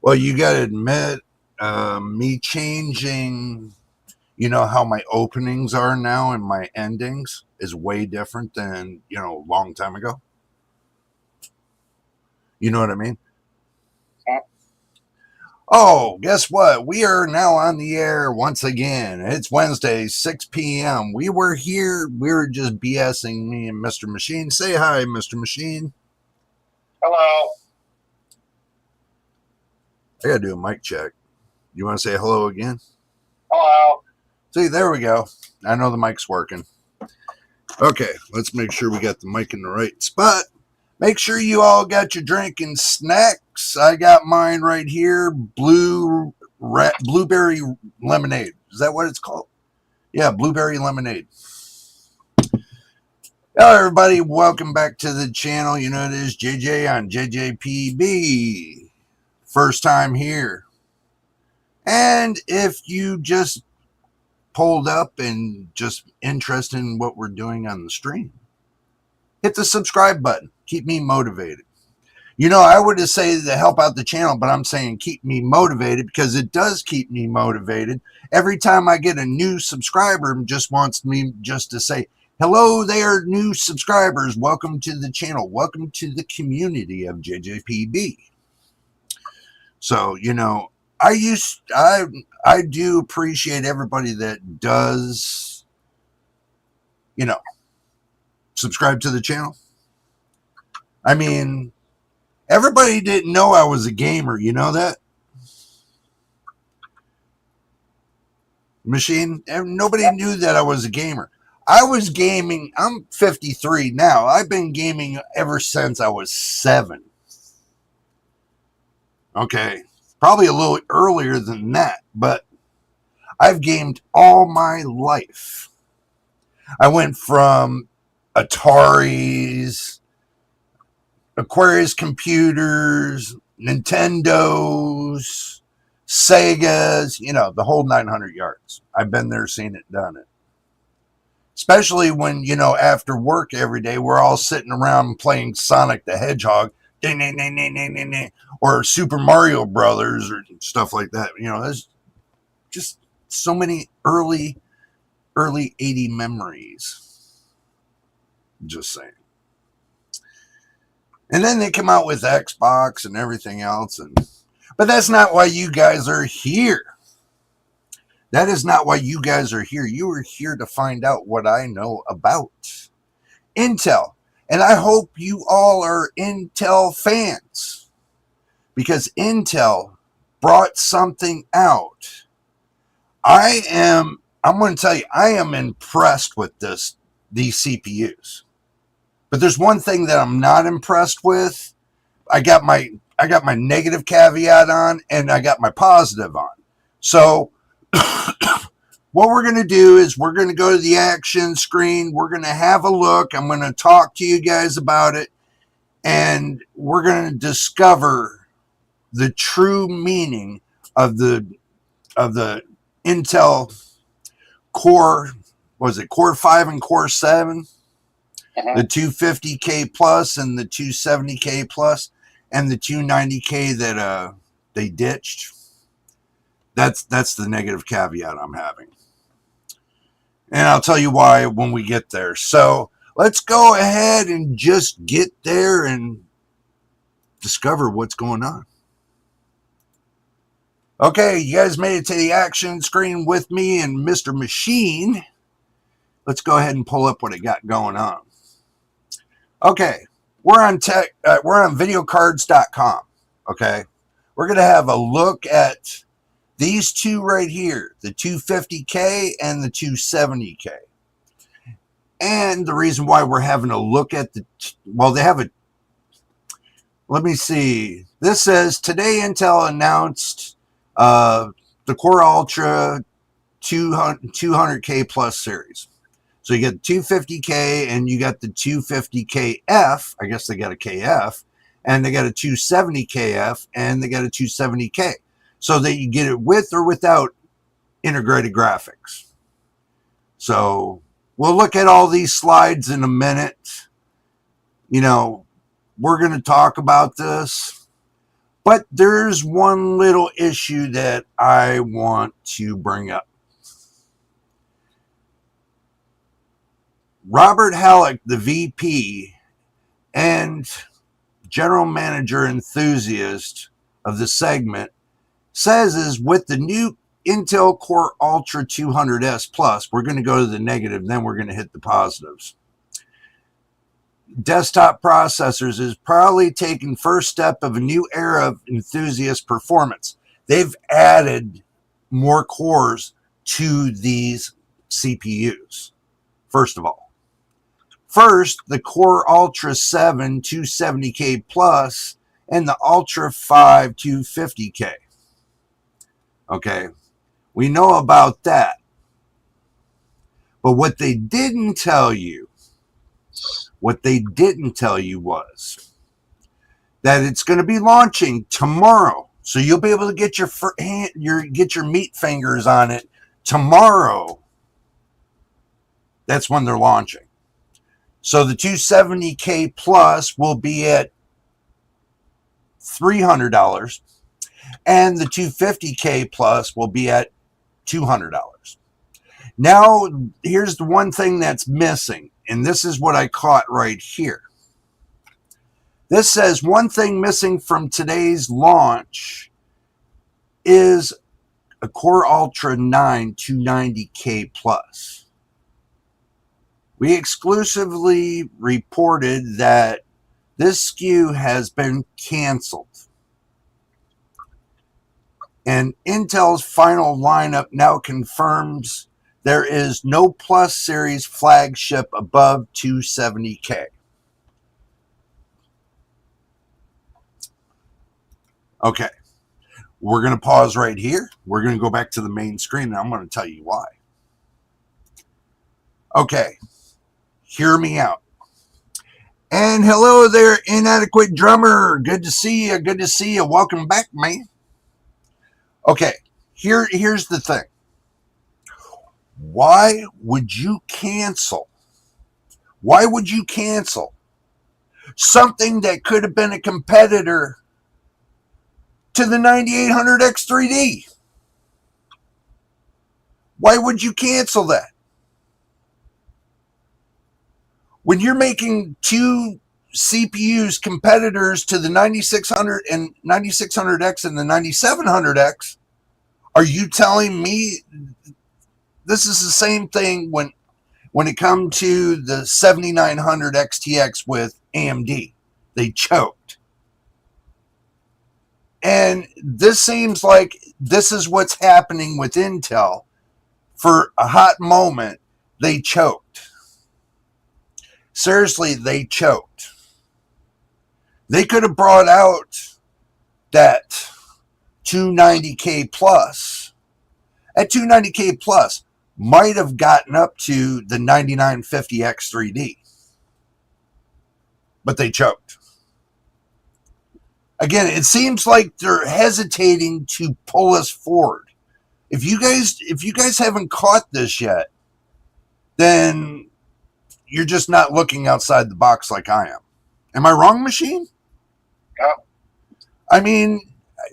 Well, you got to admit, me changing, how my openings are now and my endings is way different than, a long time ago. You know what I mean? Oh, guess what? We are now on the air once again. It's Wednesday, 6 p.m. We were here. We were just BSing, me and Mr. Machine. Say hi, Mr. Machine. Hello. I got to do a mic check. You want to say hello again? Hello. See, there we go. I know the mic's working. Okay, let's make sure we got the mic in the right spot. Make sure you all got your drink and snacks. I got mine right here. Blueberry lemonade. Is that what it's called? Yeah, blueberry lemonade. Hello, everybody. Welcome back to the channel. You know, it is JJ on JJPB. First time here. And if you just pulled up and just interested in what we're doing on the stream, hit the subscribe button. Keep me motivated. I would just say to help out the channel, but I'm saying keep me motivated because it does keep me motivated. Every time I get a new subscriber, just wants me just to say, hello there, new subscribers. Welcome to the channel. Welcome to the community of JJPB. So, I do appreciate everybody that does, subscribe to the channel. I mean, everybody didn't know I was a gamer. You know that? Machine? Nobody knew that I was a gamer. I was gaming. I'm 53 now. I've been gaming ever since I was 7. Okay. Probably a little earlier than that, but I've gamed all my life. I went from Ataris, Aquarius computers, Nintendos, Segas, the whole 900 yards. I've been there, seen it, done it. Especially when, after work every day, we're all sitting around playing Sonic the Hedgehog, or Super Mario Brothers, or stuff like that. There's just so many early 80 memories. Just saying. And then they come out with Xbox and everything else. But that's not why you guys are here. That is not why you guys are here. You are here to find out what I know about Intel. And I hope you all are Intel fans, because Intel brought something out. I'm going to tell you, I am impressed with these CPUs. But there's one thing that I'm not impressed with. I got my negative caveat on, and I got my positive on. So what we're going to do is we're going to go to the action screen. We're going to have a look. I'm going to talk to you guys about it, and we're going to discover the true meaning of the Intel Core. Was it Core 5 and Core 7? The 250K plus and the 270K plus and the 290K that they ditched. That's the negative caveat I'm having. And I'll tell you why when we get there. So let's go ahead and just get there and discover what's going on. Okay, you guys made it to the action screen with me and Mr. Machine. Let's go ahead and pull up what it got going on. Okay, we're on videocards.com. Okay, we're going to have a look at these two right here, the 250K and the 270K. And the reason why we're having a look at let me see. This says, today Intel announced the Core Ultra 200K plus series. So you get the 250K and you got the 250KF. I guess they got a KF. And they got a 270KF and they got a 270K. So that you get it with or without integrated graphics. So we'll look at all these slides in a minute. We're going to talk about this. But there's one little issue that I want to bring up. Robert Halleck, the VP and general manager enthusiast of the segment, says is with the new Intel Core Ultra 200S Plus, we're going to go to the negative, then we're going to hit the positives. Desktop processors is probably taking first step of a new era of enthusiast performance. They've added more cores to these CPUs, first of all. First, the Core Ultra 7 270K Plus and the Ultra 5 250K. Okay, we know about that. But what they didn't tell you was that it's going to be launching tomorrow. So you'll be able to get your meat fingers on it tomorrow. That's when they're launching. So the 270K plus will be at $300 and the 250K plus will be at $200. Now, here's the one thing that's missing, and this is what I caught right here. This says one thing missing from today's launch is a Core Ultra 9 290K plus. We exclusively reported that this SKU has been canceled. And Intel's final lineup now confirms there is no Plus Series flagship above 270K. Okay, we're going to pause right here. We're going to go back to the main screen, and I'm going to tell you why. Okay. Hear me out. And hello there, Inadequate Drummer. Good to see you. Good to see you. Welcome back, man. Okay, here's the thing. Why would you cancel? Why would you cancel something that could have been a competitor to the 9800 X3D? Why would you cancel that? When you're making two CPUs competitors to the 9600 and 9600X and the 9700X, are you telling me this is the same thing when it comes to the 7900 XTX with AMD? They choked. And this seems like this is what's happening with Intel. For a hot moment, they choked. Seriously, they choked. They could have brought out that 290K plus. At 290K plus, might have gotten up to the 9950 X3D. But they choked. Again, it seems like they're hesitating to pull us forward. If you guys haven't caught this yet, then you're just not looking outside the box like I am. Am I wrong, Machine? Yeah. I mean,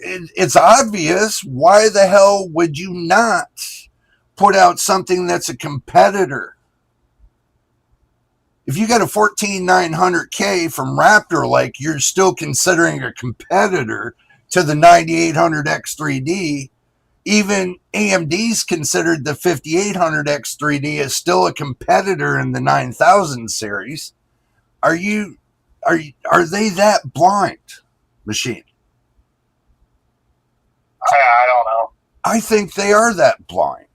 it's obvious. Why the hell would you not put out something that's a competitor? If you got a 14900K from Raptor, like, you're still considering a competitor to the 9800 X3D. Even AMD's considered the 5800 X3D as still a competitor in the 9000 series. Are they that blind, Machine? I don't know. I think they are that blind.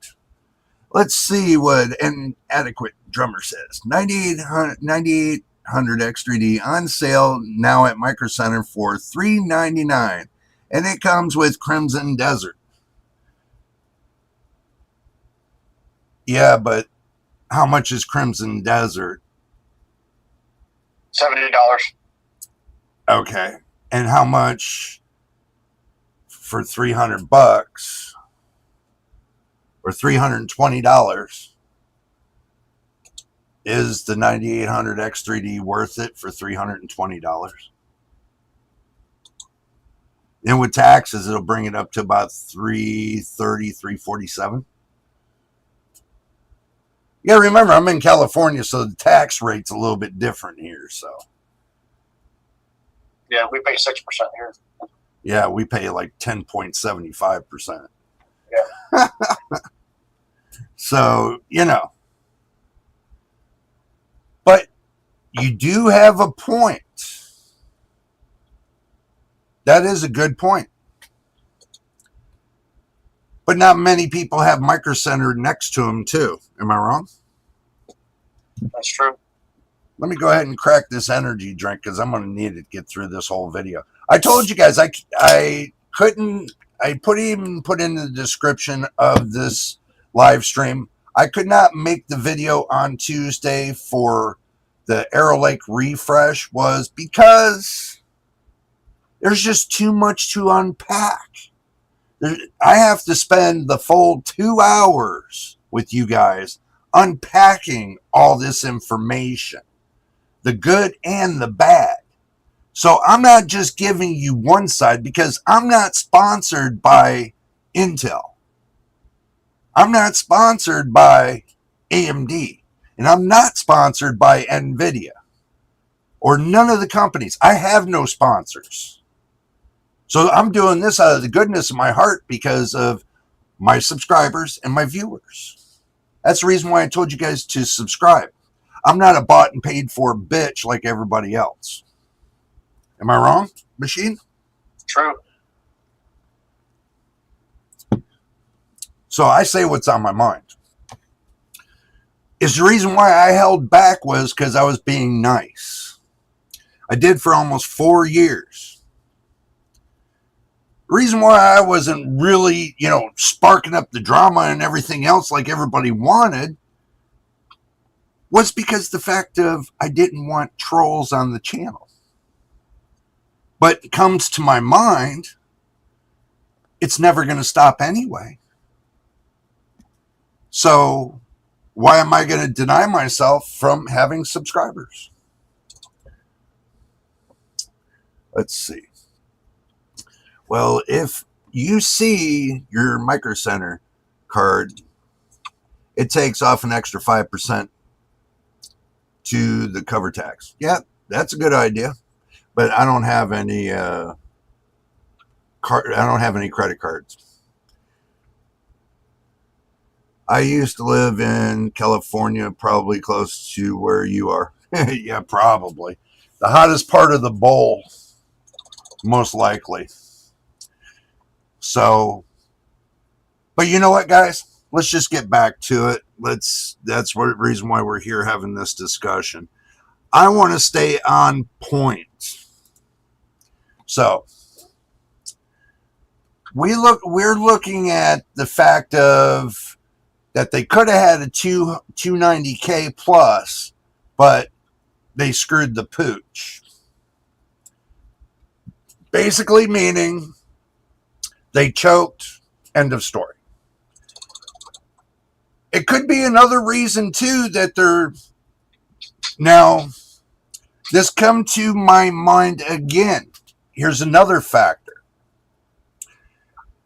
Let's see what an adequate drummer says. 9800 X3D on sale now at Micro Center for $399, and it comes with Crimson Desert. Yeah, but how much is Crimson Desert? $70. Okay. And how much for $300 or $320 is the 9800 X3D worth it for $320? And with taxes, it'll bring it up to about $330, $347. Yeah, remember, I'm in California, so the tax rate's a little bit different here. So Yeah, we pay 6% here. yeah, we pay like 10.75%. Yeah. So, but you do have a point. That is a good point. But not many people have Micro Center next to them, too. Am I wrong? That's true. Let me go ahead and crack this energy drink because I'm going to need it to get through this whole video. I told you guys I couldn't. I put in the description of this live stream. I could not make the video on Tuesday for the Arrow Lake refresh was because there's just too much to unpack. I have to spend the full 2 hours with you guys unpacking all this information, the good and the bad. So I'm not just giving you one side because I'm not sponsored by Intel. I'm not sponsored by AMD. And I'm not sponsored by NVIDIA or none of the companies. I have no sponsors. So I'm doing this out of the goodness of my heart because of my subscribers and my viewers. That's the reason why I told you guys to subscribe. I'm not a bought and paid for bitch like everybody else. Am I wrong, Machine? True. So I say what's on my mind. Is the reason why I held back was because I was being nice. I did for almost 4 years. The reason why I wasn't really, sparking up the drama and everything else like everybody wanted was because the fact of I didn't want trolls on the channel. But it comes to my mind, it's never going to stop anyway. So why am I going to deny myself from having subscribers? Let's see. Well, if you see your Micro Center card, it takes off an extra 5% to the cover tax. Yeah, that's a good idea. But I don't have any I don't have any credit cards. I used to live in California, probably close to where you are. Yeah, probably. The hottest part of the bowl, most likely. So, but you know what, guys? Let's just get back to it. That's the reason why we're here having this discussion. I want to stay on point. So, we're looking at the fact of that they could have had a 290K plus, but they screwed the pooch. Basically meaning they choked, end of story. It could be another reason too that they're now this come to my mind again. Here's another factor.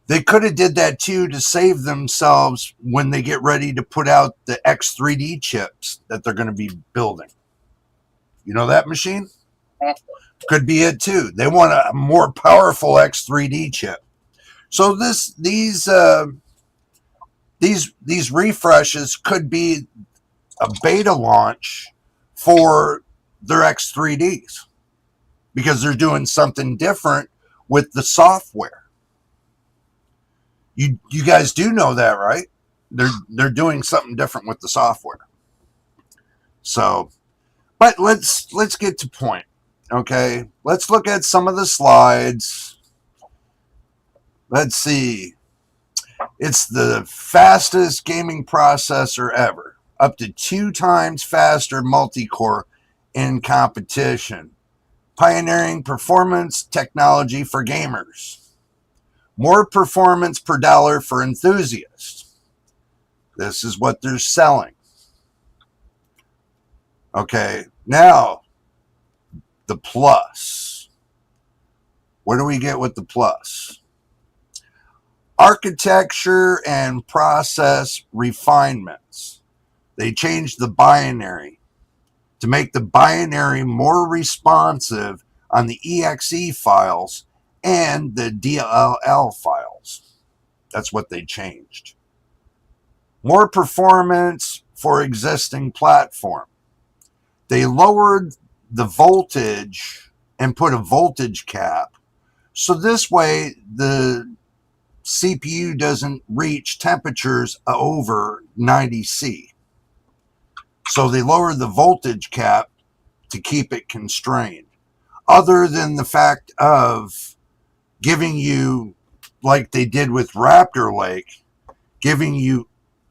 They could have did that too to save themselves when they get ready to put out the X3D chips that they're going to be building. You know that machine? Could be it too. They want a more powerful X3D chip. So these refreshes could be a beta launch for their X3Ds because they're doing something different with the software. You guys do know that, right? They're doing something different with the software. So, but let's get to point. Okay, let's look at some of the slides. Let's see. It's the fastest gaming processor ever, up to 2 times faster multi-core in competition. Pioneering performance technology for gamers. More performance per dollar for enthusiasts. This is what they're selling. Okay, now the plus. What do we get with the plus? Architecture and process refinements. They changed the binary to make the binary more responsive on the exe files and the DLL files. That's what they changed. More performance for existing platform. They lowered the voltage and put a voltage cap. So this way the CPU doesn't reach temperatures over 90°C. So they lowered the voltage cap to keep it constrained. Other than the fact of giving you, like they did with Raptor Lake, giving you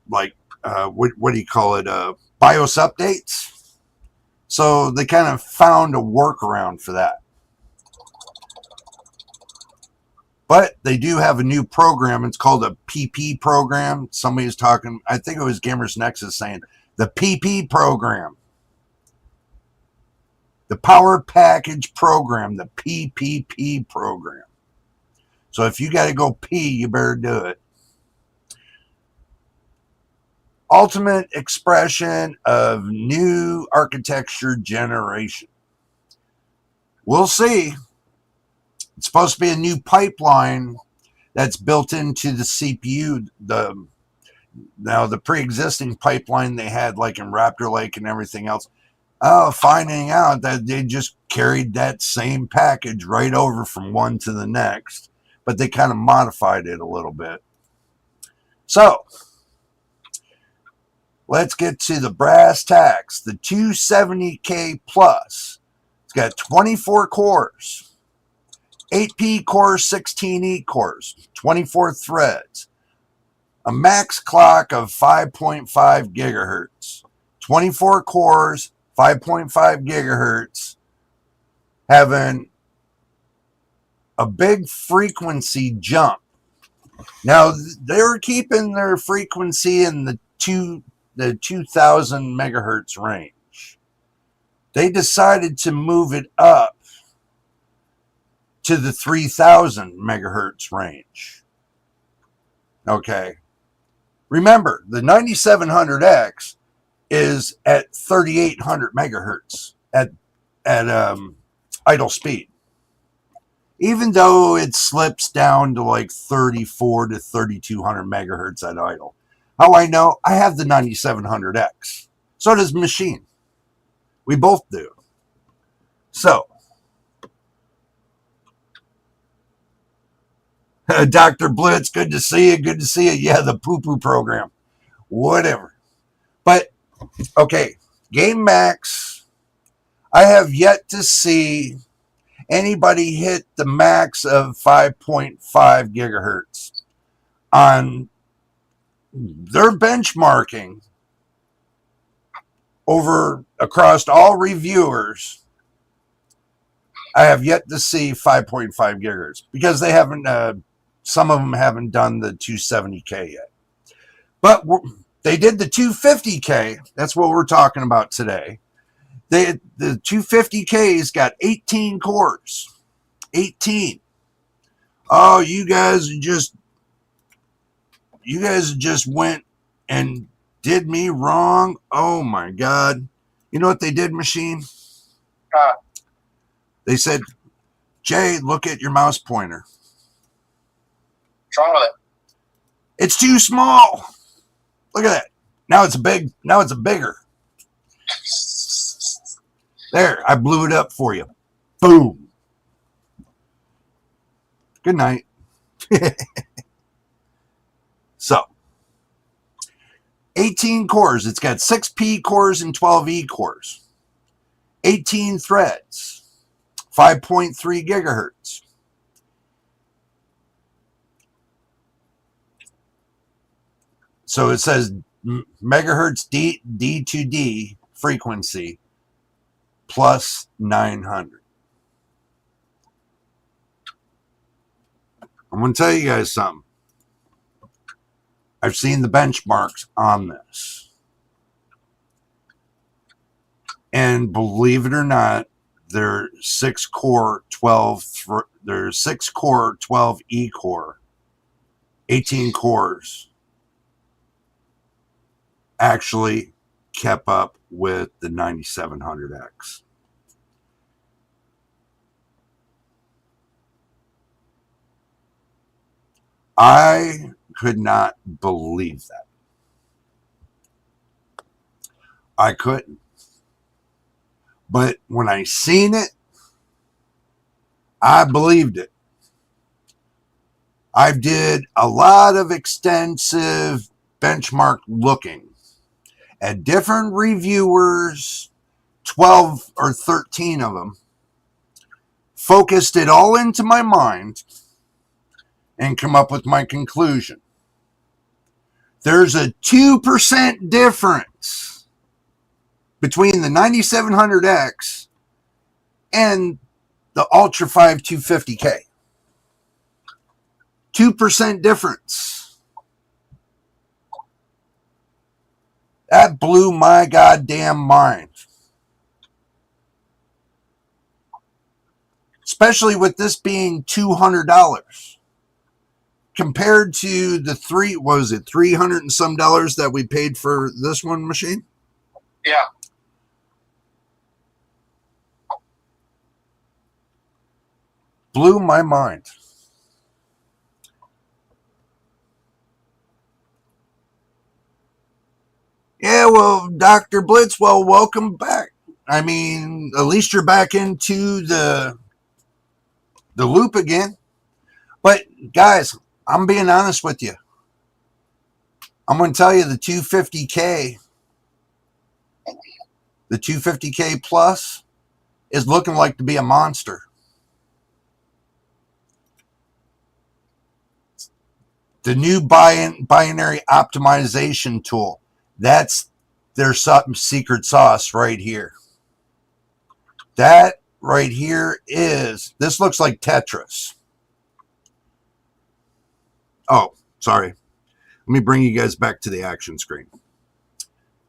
like, what do you call it, BIOS updates. So they kind of found a workaround for that. But they do have a new program. It's called a PP program. Somebody was talking, I think it was Gamers Nexus saying, the PP program. The Power Package program, the PPP program. So if you got to go pee, you better do it. Ultimate expression of new architecture generation. We'll see. It's supposed to be a new pipeline that's built into the CPU. Now the pre-existing pipeline they had, like in Raptor Lake and everything else, finding out that they just carried that same package right over from one to the next, but they kind of modified it a little bit. So let's get to the brass tacks. The 270K plus. It's got 24 cores. 8P cores, 16E cores, 24 threads, a max clock of 5.5 gigahertz, 24 cores, 5.5 gigahertz, having a big frequency jump. Now, they were keeping their frequency in the 2 the 2000 megahertz range. They decided to move it up to the 3000 megahertz range. Okay. Remember, the 9700X is at 3800 megahertz at idle speed. Even though it slips down to like 34 to 3200 megahertz at idle. How I know? I have the 9700X. So does Machine. We both do. So, Dr. Blitz, good to see you. Good to see you. Yeah, the poo-poo program. Whatever. But, okay, Game Max, I have yet to see anybody hit the max of 5.5 gigahertz on their benchmarking over across all reviewers. I have yet to see 5.5 gigahertz because they haven't, some of them haven't done the 270K yet. But they did the 250K. That's what we're talking about today. The 250K's got 18 cores. 18. Oh, you guys just went and did me wrong. Oh my God. You know what they did, Machine? They said, Jay, look at your mouse pointer. What's wrong with it? It's too small. Look at that. Now it's bigger. There, I blew it up for you. Boom. Good night. So, 18 cores. It's got 6P cores and 12E cores. 18 threads. 5.3 gigahertz. So it says megahertz D2D frequency plus 900. I'm going to tell you guys something. I've seen the benchmarks on this. And believe it or not, they're 6 core 12E core, 18 cores actually kept up with the 9700X. I could not believe that. I couldn't. But when I seen it, I believed it. I did a lot of extensive benchmark looking at different reviewers, 12 or 13 of them, focused it all into my mind, and come up with my conclusion. There's a 2% difference between the 9700X and the Ultra 5 250K. 2% difference. That blew my goddamn mind. Especially with this being $200. Compared to the $300 and some that we paid for this one, Machine? Yeah. Blew my mind. Yeah, well, Dr. Blitz, well, welcome back. I mean, at least you're back into the loop again. But, guys, I'm being honest with you. I'm going to tell you the 250K Plus is looking like to be a monster. The new binary optimization tool, that's their secret sauce right here. That right here is, this looks like Tetris. Oh, sorry. Let me bring you guys back to the action screen.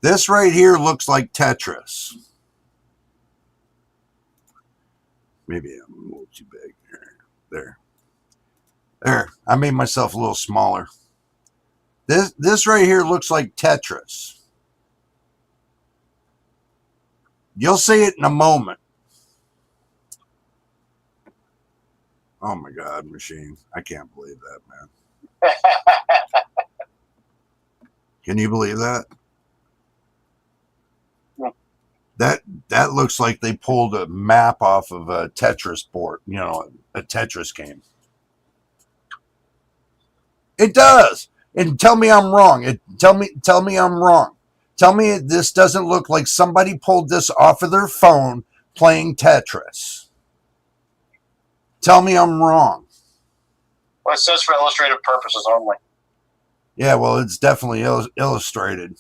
This right here looks like Tetris. Maybe I'm a little too big. There. I made myself a little smaller. This right here looks like Tetris. You'll see it in a moment. Oh my God, machine. I can't believe that, man. Can you believe that? That looks like they pulled a map off of a Tetris board, you know, a Tetris game. It does. And tell me I'm wrong. Tell me I'm wrong. Tell me this doesn't look like somebody pulled this off of their phone playing Tetris. Tell me I'm wrong. Well, it says for illustrative purposes only. Yeah, well, it's definitely illustrated.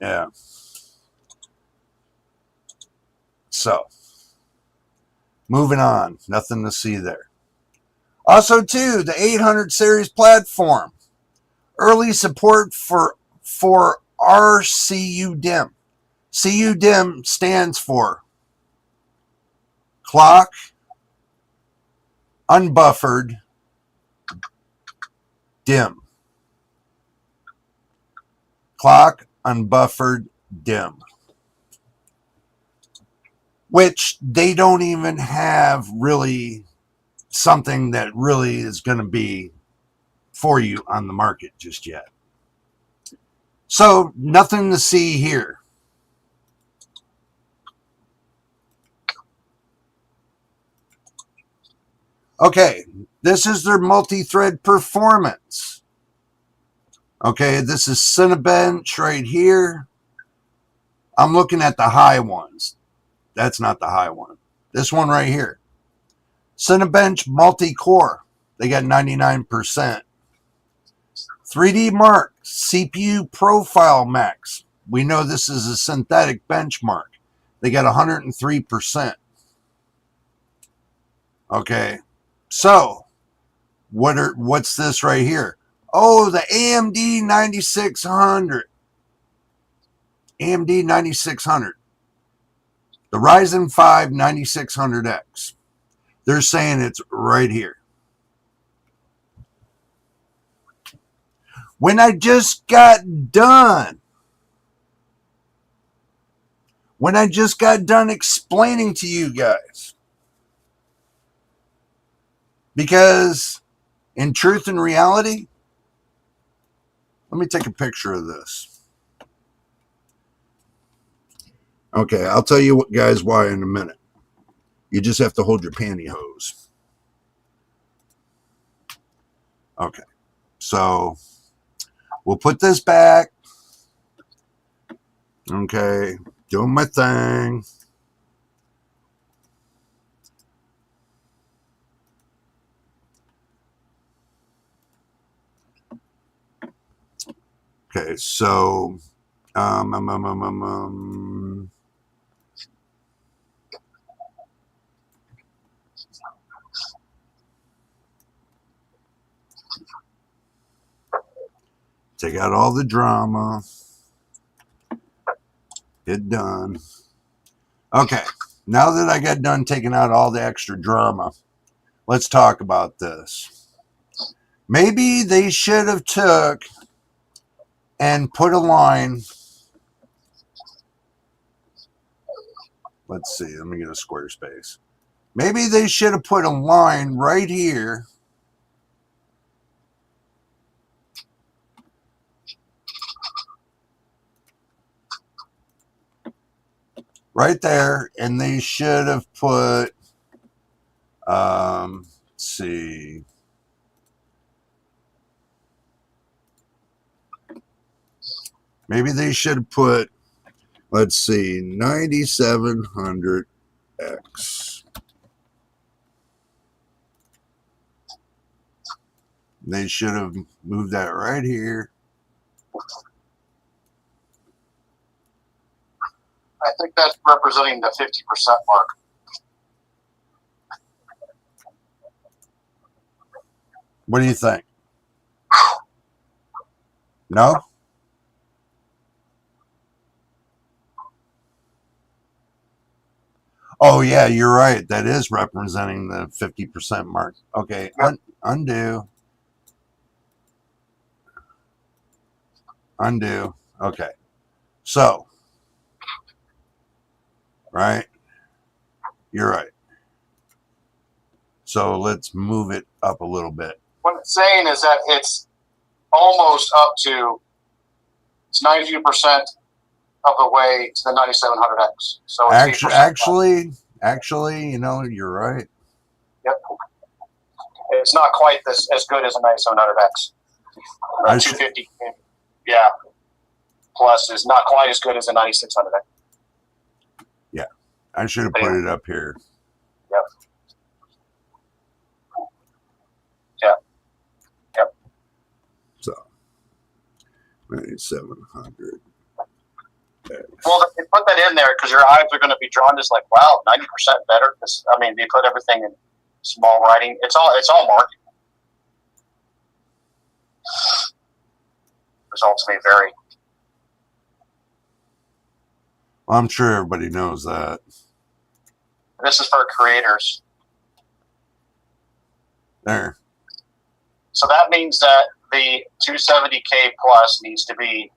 Yeah. So, moving on. Nothing to see there. Also, too, the 800 series platform. Early support for RCUDIM. CUDIM stands for Clock Unbuffered Dim. Clock Unbuffered Dim. Which they don't even have really something that really is going to be for you on the market just yet. So nothing to see here. Okay, this is their multi-thread performance. Okay, this is Cinebench right here. I'm looking at the high ones. That's not the high one. This one right here. Cinebench multi-core. They got 99%. 3D Mark CPU Profile Max. We know this is a synthetic benchmark. They got 103%. Okay. So, what's this right here? Oh, the AMD 9600. AMD 9600. The Ryzen 5 9600X. They're saying it's right here. When I just got done explaining to you guys, because in truth and reality, let me take a picture of this. Okay, I'll tell you what, guys, why in a minute. You just have to hold your pantyhose. Okay, so we'll put this back. Okay, doing my thing. Okay, so take out all the drama. Get done. Okay, now that I got done taking out all the extra drama, let's talk about this. Maybe they should have took and put a line. Let's see, let me get a square space. Maybe they should have put a line right here. Right there, and they should have put, let's see. Maybe they should have put, let's see, 9700X. They should have moved that right here. I think that's representing the 50% mark. What do you think? No? Oh, yeah, you're right. That is representing the 50% mark. Okay, Yep. Undo. Undo. Okay. So, right? You're right. So let's move it up a little bit. What it's saying is that it's almost up to, it's 92% of the way to the 9700X. So it's Actually, you know, you're right. Yep. It's not quite as good as a 9700X. 250, yeah, plus is not quite as good as a 9600X. Yeah, I should have put it up here. Yep. Yep. Yep. So, 9700. Well, they put that in there because your eyes are going to be drawn to like, wow, 90% better. I mean, they put everything in small writing. It's all marketing. Results may vary. Well, I'm sure everybody knows that. This is for creators. There. So that means that the 270K plus needs to be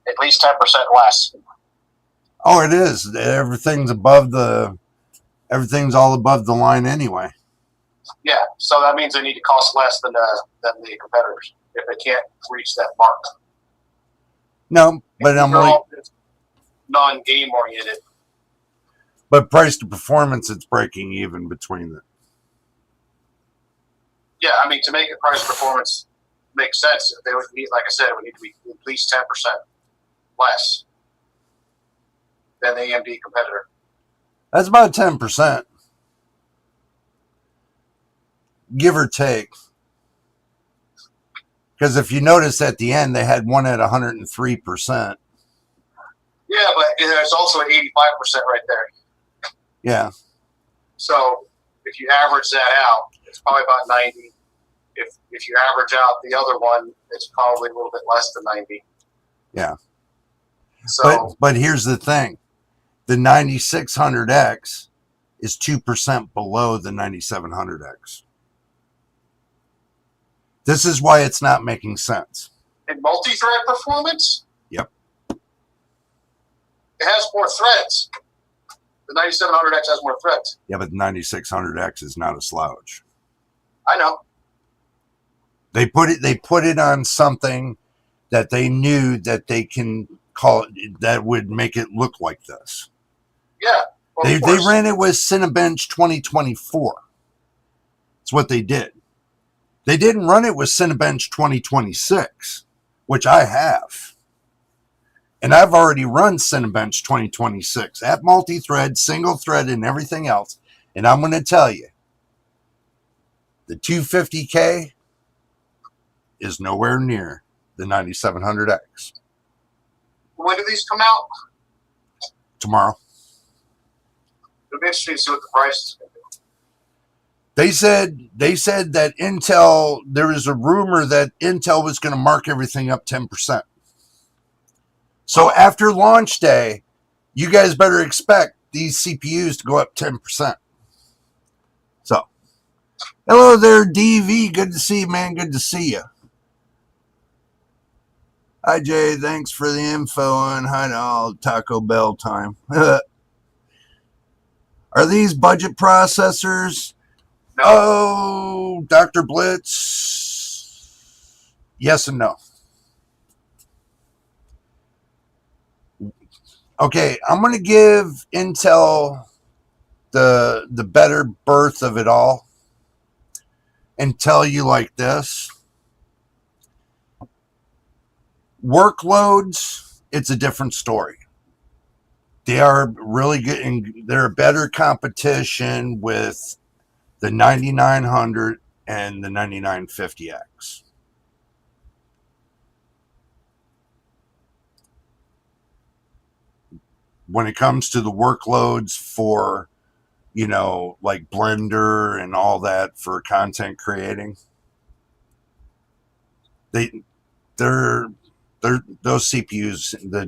at least 10% less. Oh, it is. Everything's all above the line anyway. Yeah, so that means they need to cost less than the competitors if they can't reach that mark. No, but I'm like, non-game oriented. But price to performance, it's breaking even between them. Yeah, I mean, to make it price performance make sense, they would need, like I said, it would need to be at least 10% less than the AMD competitor. That's about 10%. Give or take. Because if you notice at the end, they had one at 103%. Yeah, but there's also an 85% right there. Yeah. So if you average that out, it's probably about 90. If you average out the other one, it's probably a little bit less than 90. Yeah. So, but here's the thing. The 9600X is 2% below the 9700X. This is why it's not making sense. In multi-thread performance? Yep. It has more threads. The 9700X has more threads. Yeah, but the 9600X is not a slouch. I know. They put it on something that they knew that they can call it, that would make it look like this. Yeah. Well, they ran it with Cinebench 2024. That's what they did. They didn't run it with Cinebench 2026, which I have. And I've already run Cinebench 2026 at multi-thread, single thread, and everything else. And I'm going to tell you, the 250K is nowhere near the 9700X. When do these come out? Tomorrow. It'll be interesting to see what the price is going to be. They said that Intel, there was a rumor that Intel was going to mark everything up 10%. So after launch day, you guys better expect these CPUs to go up 10%. So, hello there, DV. Good to see you, man. Good to see you. Hi, Jay. Thanks for the info and hi to all Taco Bell time. Are these budget processors? No. Oh, Dr. Blitz. Yes and no. Okay, I'm going to give Intel the better birth of it all and tell you like this. Workloads, it's a different story. They are really good, and they're a better competition with the 9900 and the 9950X. When it comes to the workloads for, you know, like Blender and all that for content creating, those CPUs, the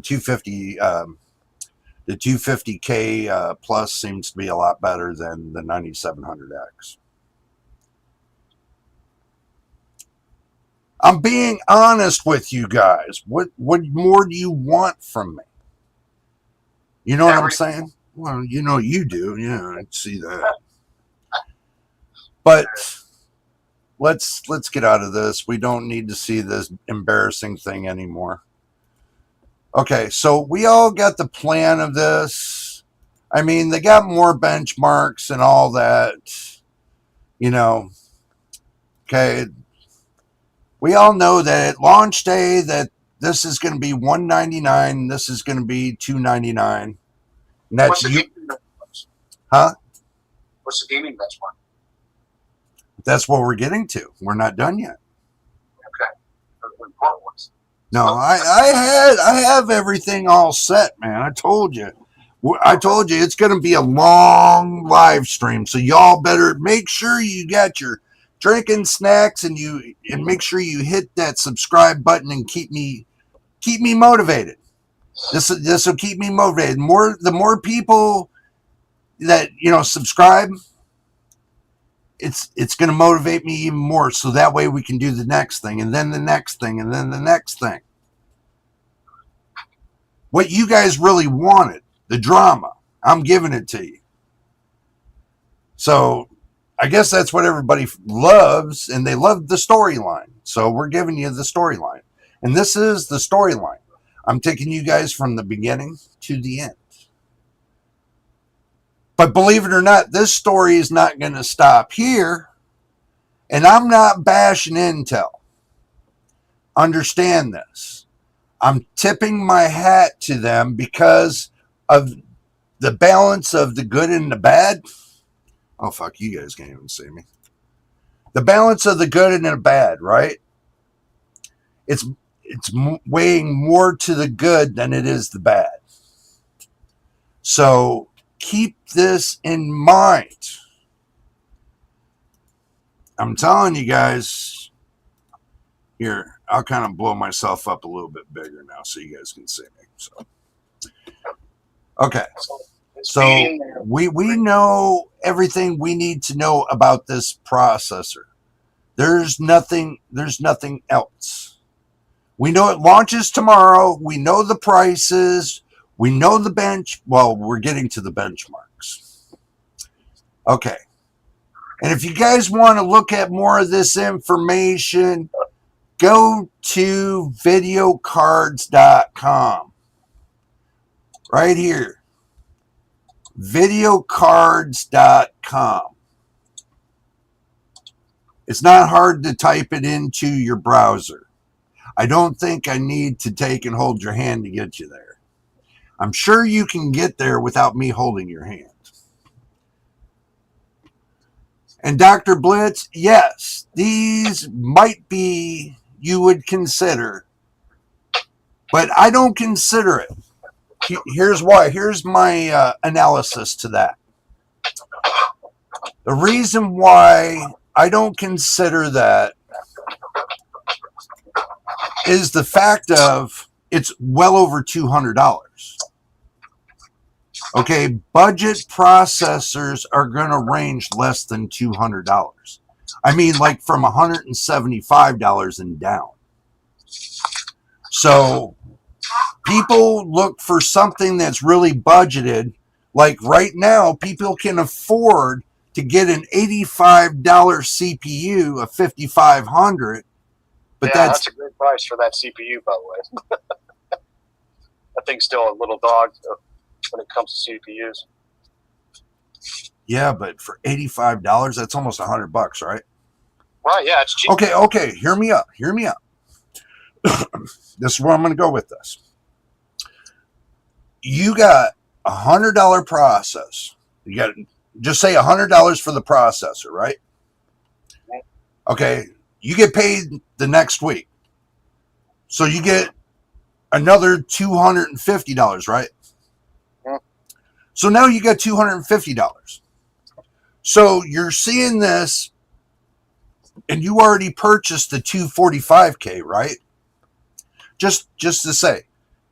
250K plus seems to be a lot better than the 9700X. I'm being honest with you guys. What more do you want from me? You know what I'm saying? Well, you know you do. Yeah, I see that. But let's get out of this. We don't need to see this embarrassing thing anymore. Okay, so we all got the plan of this. I mean, they got more benchmarks and all that. You know, okay. We all know that at launch day that this is going to be $199. This is going to be $299. And that's you. Huh? What's the gaming benchmark? That's what we're getting to. We're not done yet. Okay. The important ones. No, I have everything all set, man. I told you it's going to be a long live stream, so y'all better make sure you got your drinking snacks and make sure you hit that subscribe button and keep me motivated. This will keep me motivated. The more people that subscribe, it's going to motivate me even more. So that way we can do the next thing, and then the next thing, and then the next thing. What you guys really wanted, the drama, I'm giving it to you. So I guess that's what everybody loves, and they love the storyline. So we're giving you the storyline. And this is the storyline. I'm taking you guys from the beginning to the end. But believe it or not, this story is not going to stop here. And I'm not bashing Intel. Understand this. I'm tipping my hat to them because of the balance of the good and the bad. Oh, fuck, you guys can't even see me. The balance of the good and the bad, right? It's weighing more to the good than it is the bad. So keep this in mind. I'm telling you guys, here, I'll kind of blow myself up a little bit bigger now so you guys can see me. So, okay. So we know everything we need to know about this processor. There's nothing else. We know it launches tomorrow. We know the prices. We know the we're getting to the benchmarks. Okay. And if you guys want to look at more of this information, go to videocards.com. Right here. Videocards.com. It's not hard to type it into your browser. I don't think I need to take and hold your hand to get you there. I'm sure you can get there without me holding your hand. And Dr. Blitz, yes, these might be you would consider, but I don't consider it. Here's why. Here's my analysis to that. The reason why I don't consider that is the fact of it's well over $200. Okay, budget processors are going to range less than $200. I mean, like from $175 and down. So people look for something that's really budgeted. Like right now, people can afford to get an $85 CPU, a 5500. But that's a great price for that CPU, by the way. That thing's still a little dog when it comes to CPUs. Yeah, but for $85, that's almost $100, right? Right, yeah, it's cheap. Okay, hear me up. This is where I'm going to go with this. You got $100 process. You got just say $100 for the processor, right? Okay, you get paid the next week. So you get another $250, right? So now you got $250. So you're seeing this, and you already purchased the 245K, right? Just to say,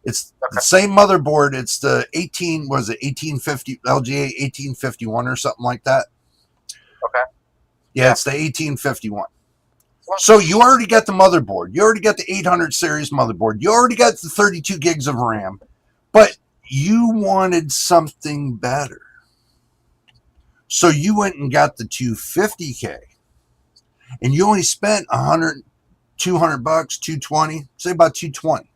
it's the same motherboard. It's the 1850 LGA 1851 or something like that. Okay. Yeah, it's the 1851. So you already got the motherboard. You already got the 800 series motherboard. You already got the 32 gigs of RAM, but you wanted something better. So you went and got the 250K, and you only spent 100, 200 bucks, 220, say about 220.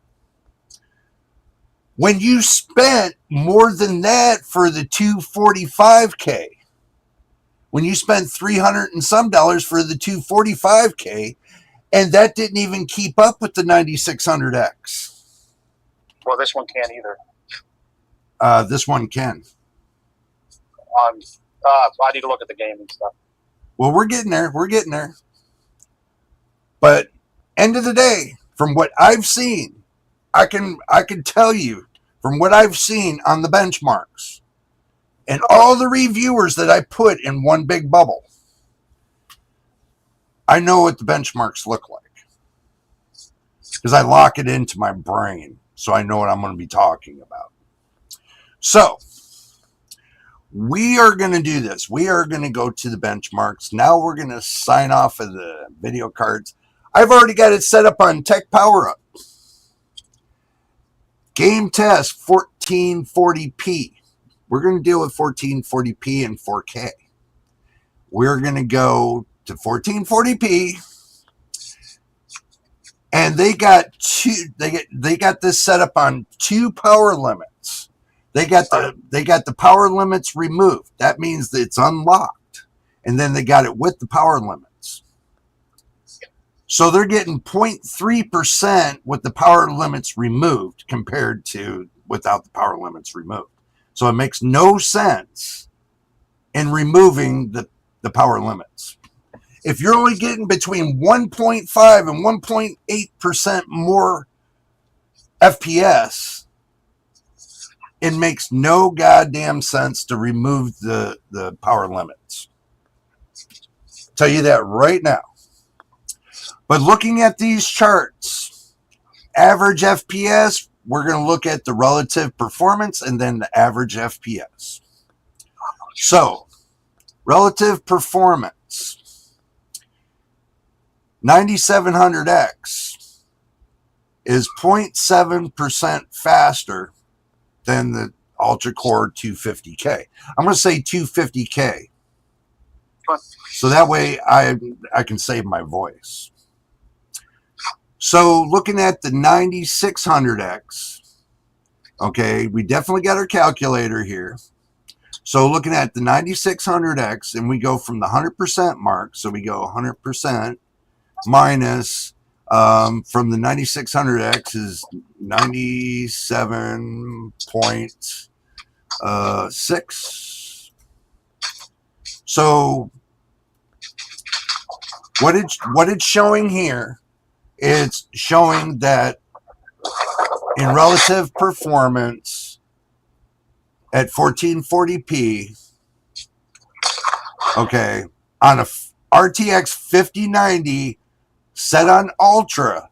When you spent more than that for the 245K, when you spent 300 and some dollars for the 245K, and that didn't even keep up with the 9600X. Well, this one can't either. This one can. I need to look at the game and stuff. Well, we're getting there. We're getting there. But end of the day, from what I've seen, I can tell you from what I've seen on the benchmarks and all the reviewers that I put in one big bubble, I know what the benchmarks look like because I lock it into my brain so I know what I'm going to be talking about. So we are going to do this. We are going to go to the benchmarks. Now we're going to sign off of the video cards. I've already got it set up on Tech Power Up. Game test 1440p. We're going to deal with 1440p and 4K. We're going to go to 1440p, and they got this set up on 2 power limits. They got the power limits removed. That means that it's unlocked, and then they got it with the power limits. So they're getting 0.3% with the power limits removed compared to without the power limits removed. So it makes no sense in removing the power limits. If you're only getting between 1.5 and 1.8% more FPS, it makes no goddamn sense to remove the power limits. Tell you that right now. But looking at these charts, average FPS, we're going to look at the relative performance and then the average FPS. So, relative performance, 9700X is 0.7% faster than the Ultra Core 250K. I'm going to say 250K. So that way I can save my voice. So looking at the 9600X, okay, we definitely got our calculator here. So looking at the 9600X, and we go from the 100% mark, so we go 100% minus, from the 9600X is 97.6. So what it's showing here, it's showing that in relative performance at 1440p, okay, on a RTX 5090 set on Ultra,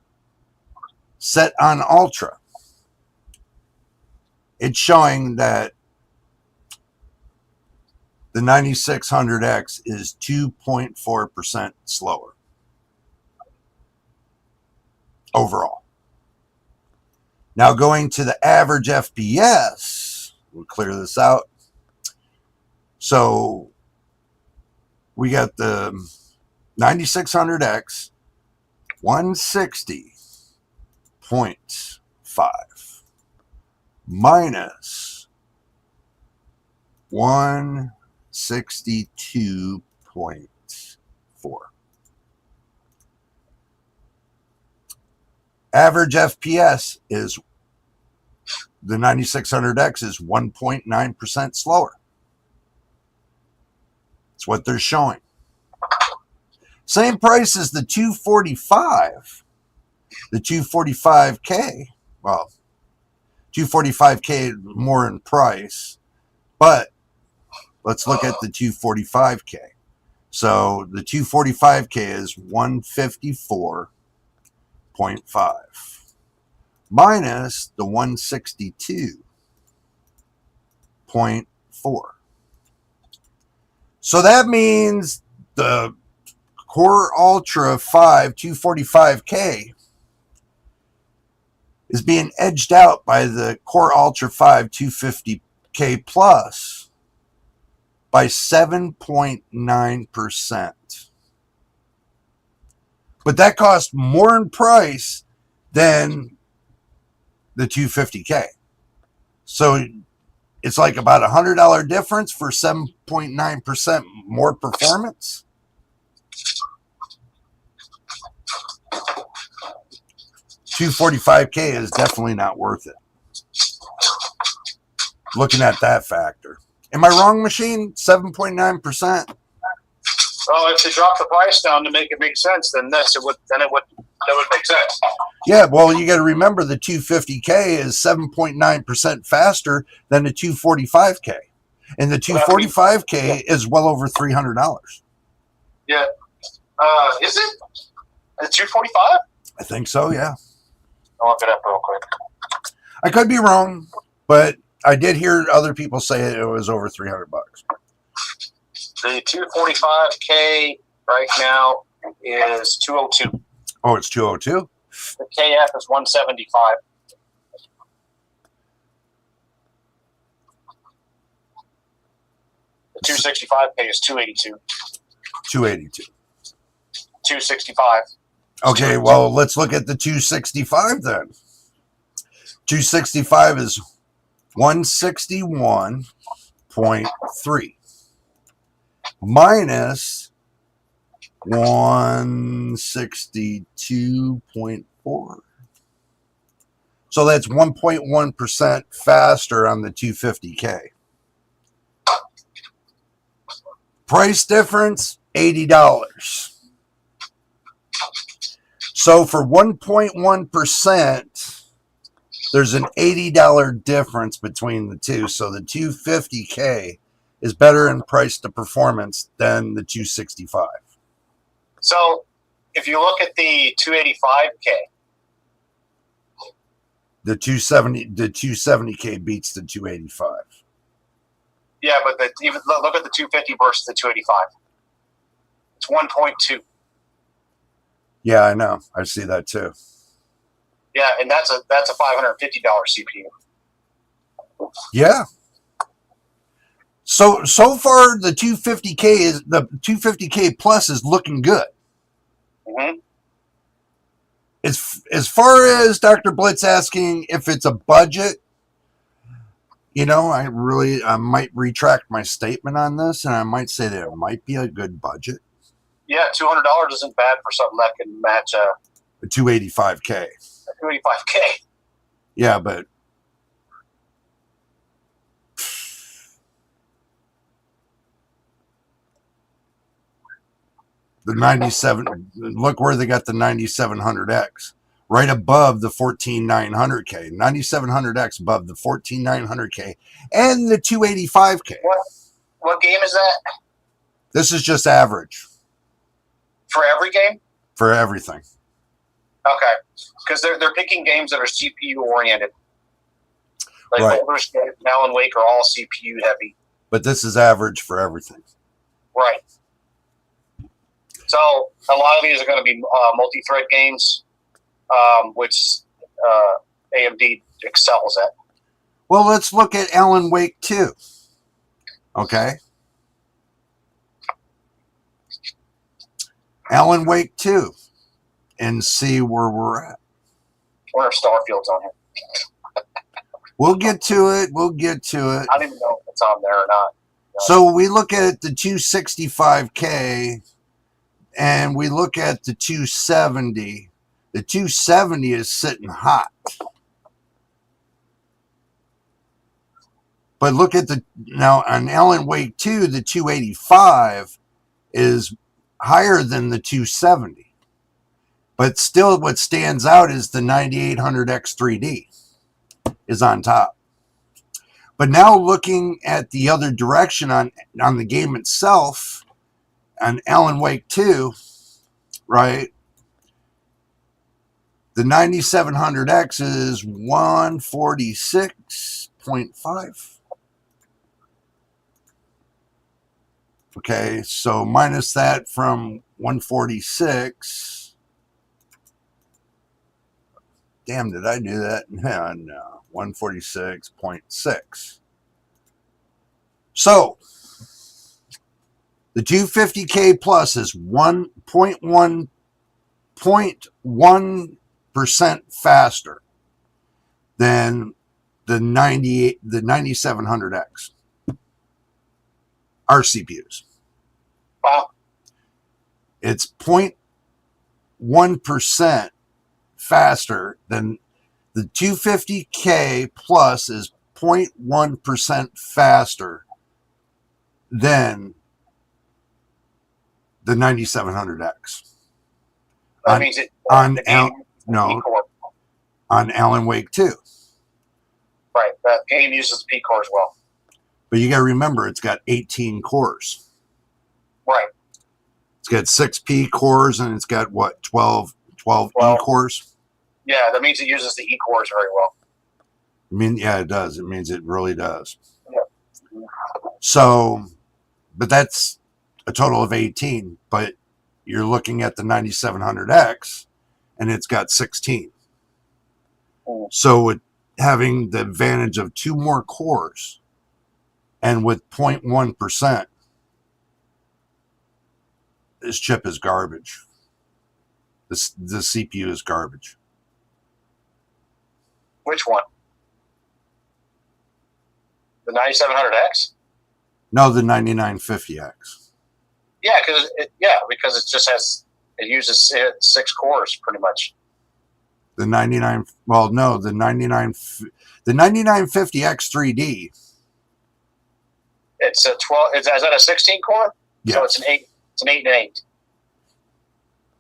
it's showing that the 9600X is 2.4% slower overall. Now going to the average FPS, we'll clear this out. So we got the 9600X 160.5 minus 162.4. Average FPS is the 9600X is 1.9% slower. That's what they're showing. Same price as the 245. The 245K, well, 245K more in price, but let's look at the 245K. So the 245K is 154.5 minus the 162.4. So that means the Core Ultra 5 245K is being edged out by the Core Ultra 5 250K Plus by 7.9%. But that costs more in price than the 250K. So it's like about $100 difference for 7.9% more performance. $245K is definitely not worth it. Looking at that factor. Am I wrong, machine? 7.9%? Well, if they drop the price down to make it make sense, then that would make sense. Yeah, well, you got to remember the 250K is 7.9% faster than the 245K. And the 245K is well over $300. Yeah. Is it? The 245? I think so, yeah. I'll look it up real quick. I could be wrong, but I did hear other people say it was over $300. The 245K right now is 202. Oh, it's 202? The KF is 175. The 265K is 282. 282. 265. Okay, well, let's look at the 265 then. 265 is 161.3 minus 162.4. So that's 1.1% faster on the 250K. Price difference, $80. So for 1.1%, there's an $80 difference between the two. So the 250K is better in price to performance than the 265. So if you look at the 285K, the 270K beats the 285. Yeah, but even look at the 250 versus the 285. It's 1.2. Yeah, I know. I see that too. Yeah, and that's a $550 CPU. Yeah. So far the 250K Plus is looking good. Mm-hmm. As far as Dr. Blitz asking if it's a budget, you know, I might retract my statement on this, and I might say that it might be a good budget. Yeah, $200 isn't bad for something that can match a 285K. 285K. Yeah, but the 97, look where they got the 9700X. Right above the 14900K. 9700X above the 14900K and the 285K. What game is that? This is just average. For every game? For everything. Okay. Because they're picking games that are CPU oriented. Like right. Baldur's Gate and Alan Wake are all CPU heavy. But this is average for everything. Right. So a lot of these are going to be multi-thread games, which AMD excels at. Well, let's look at Alan Wake 2. Okay. Alan Wake 2. And see where we're at. I wonder if Starfield's on here. We'll get to it. We'll get to it. I don't even know if it's on there or not. So we look at the 265K and we look at the 270. The 270 is sitting hot. But look at now on Alan Wake 2, the 285 is higher than the 270. But still what stands out is the 9800X 3D is on top. But now looking at the other direction on the game itself, on Alan Wake 2, right? The 9700X is 146.5. Okay, so minus that from 146. Damn, did I do that? No, 146.6. So the 250K plus is 1.1% faster than the 9700X. Our CPUs. It's 0.1% faster than the 250K plus is 0.1% faster than the 9700X. That means it on Alan Wake 2. Right. That game uses the P core as well. But you got to remember, it's got 18 cores. Right. It's got 6 P cores, and it's got, what, 12 E cores? Yeah, that means it uses the E cores very well. I mean, yeah, it does. It means it really does. Yeah. So, but that's a total of 18. But you're looking at the 9700X, and it's got 16. So with having the advantage of 2 more cores, and with 0.1%, this chip is garbage. The CPU is garbage. Which one? The 9700X? No, the 9950X. Yeah, because it just has, it uses 6 cores pretty much. The 9950X 3D. It's a 12. Is that a 16 core? Yeah. So it's an 8. It's an 8 and 8.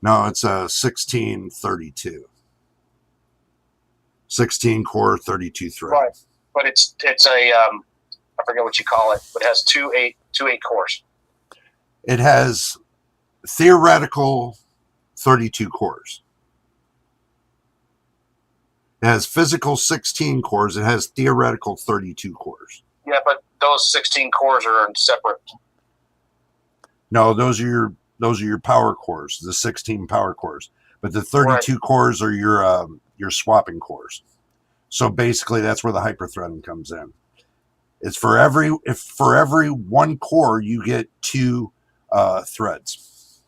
No, it's a 1632. 16 core, 32 thread. Right, but it's a I forget what you call it, but it has two eight cores. It has theoretical 32 cores. It has physical 16 cores. It has theoretical 32 cores. Yeah, but those 16 cores are separate. No, those are your power cores, the 16 power cores. But the 32 cores are your swapping cores. So basically, that's where the hyperthreading comes in. It's for every 1 core, you get 2 threads.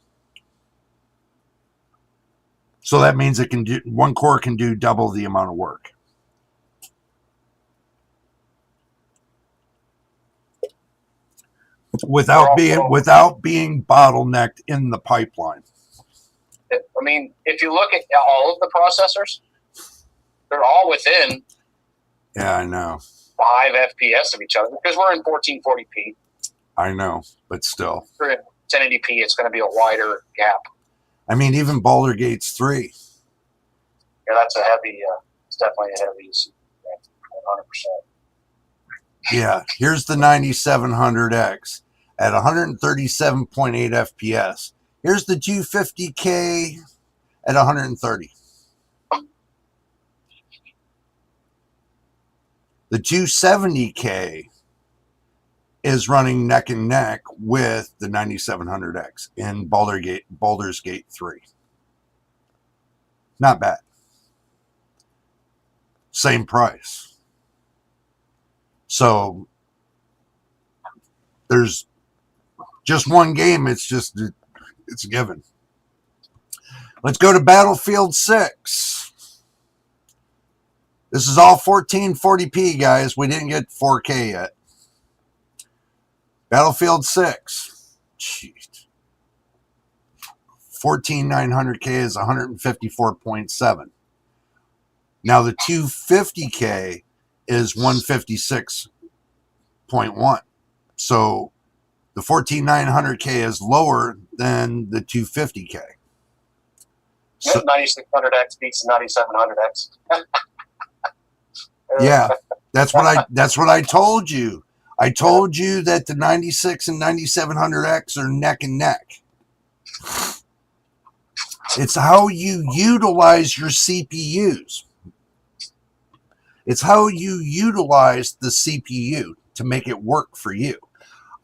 So that means 1 core can do double the amount of work. Without being bottlenecked in the pipeline. I mean, if you look at all of the processors, they're all within. Yeah, I know. 5 FPS of each other because we're in 1440p. I know, but still. For 1080p, it's going to be a wider gap. I mean, even Baldur's Gate 3. Yeah, that's a heavy. It's definitely a heavy. 100%. Yeah, here's the 9700X at 137.8 FPS. Here's the 250K at 130. The 270K is running neck and neck with the 9700X in Baldur's Gate 3. Not bad. Same price. So there's just one game. It's a given. Let's go to Battlefield 6. This is all 1440p, guys. We didn't get 4K yet. Battlefield 6. Jeez. 14900K is 154.7. Now the 250K is 156.1. So the 14900K is lower than the 250K. So 9600X beats 9700X. Yeah, that's what I told you. I told you that the 96 and 9700X are neck and neck. It's how you utilize your CPUs. It's how you utilize the CPU to make it work for you.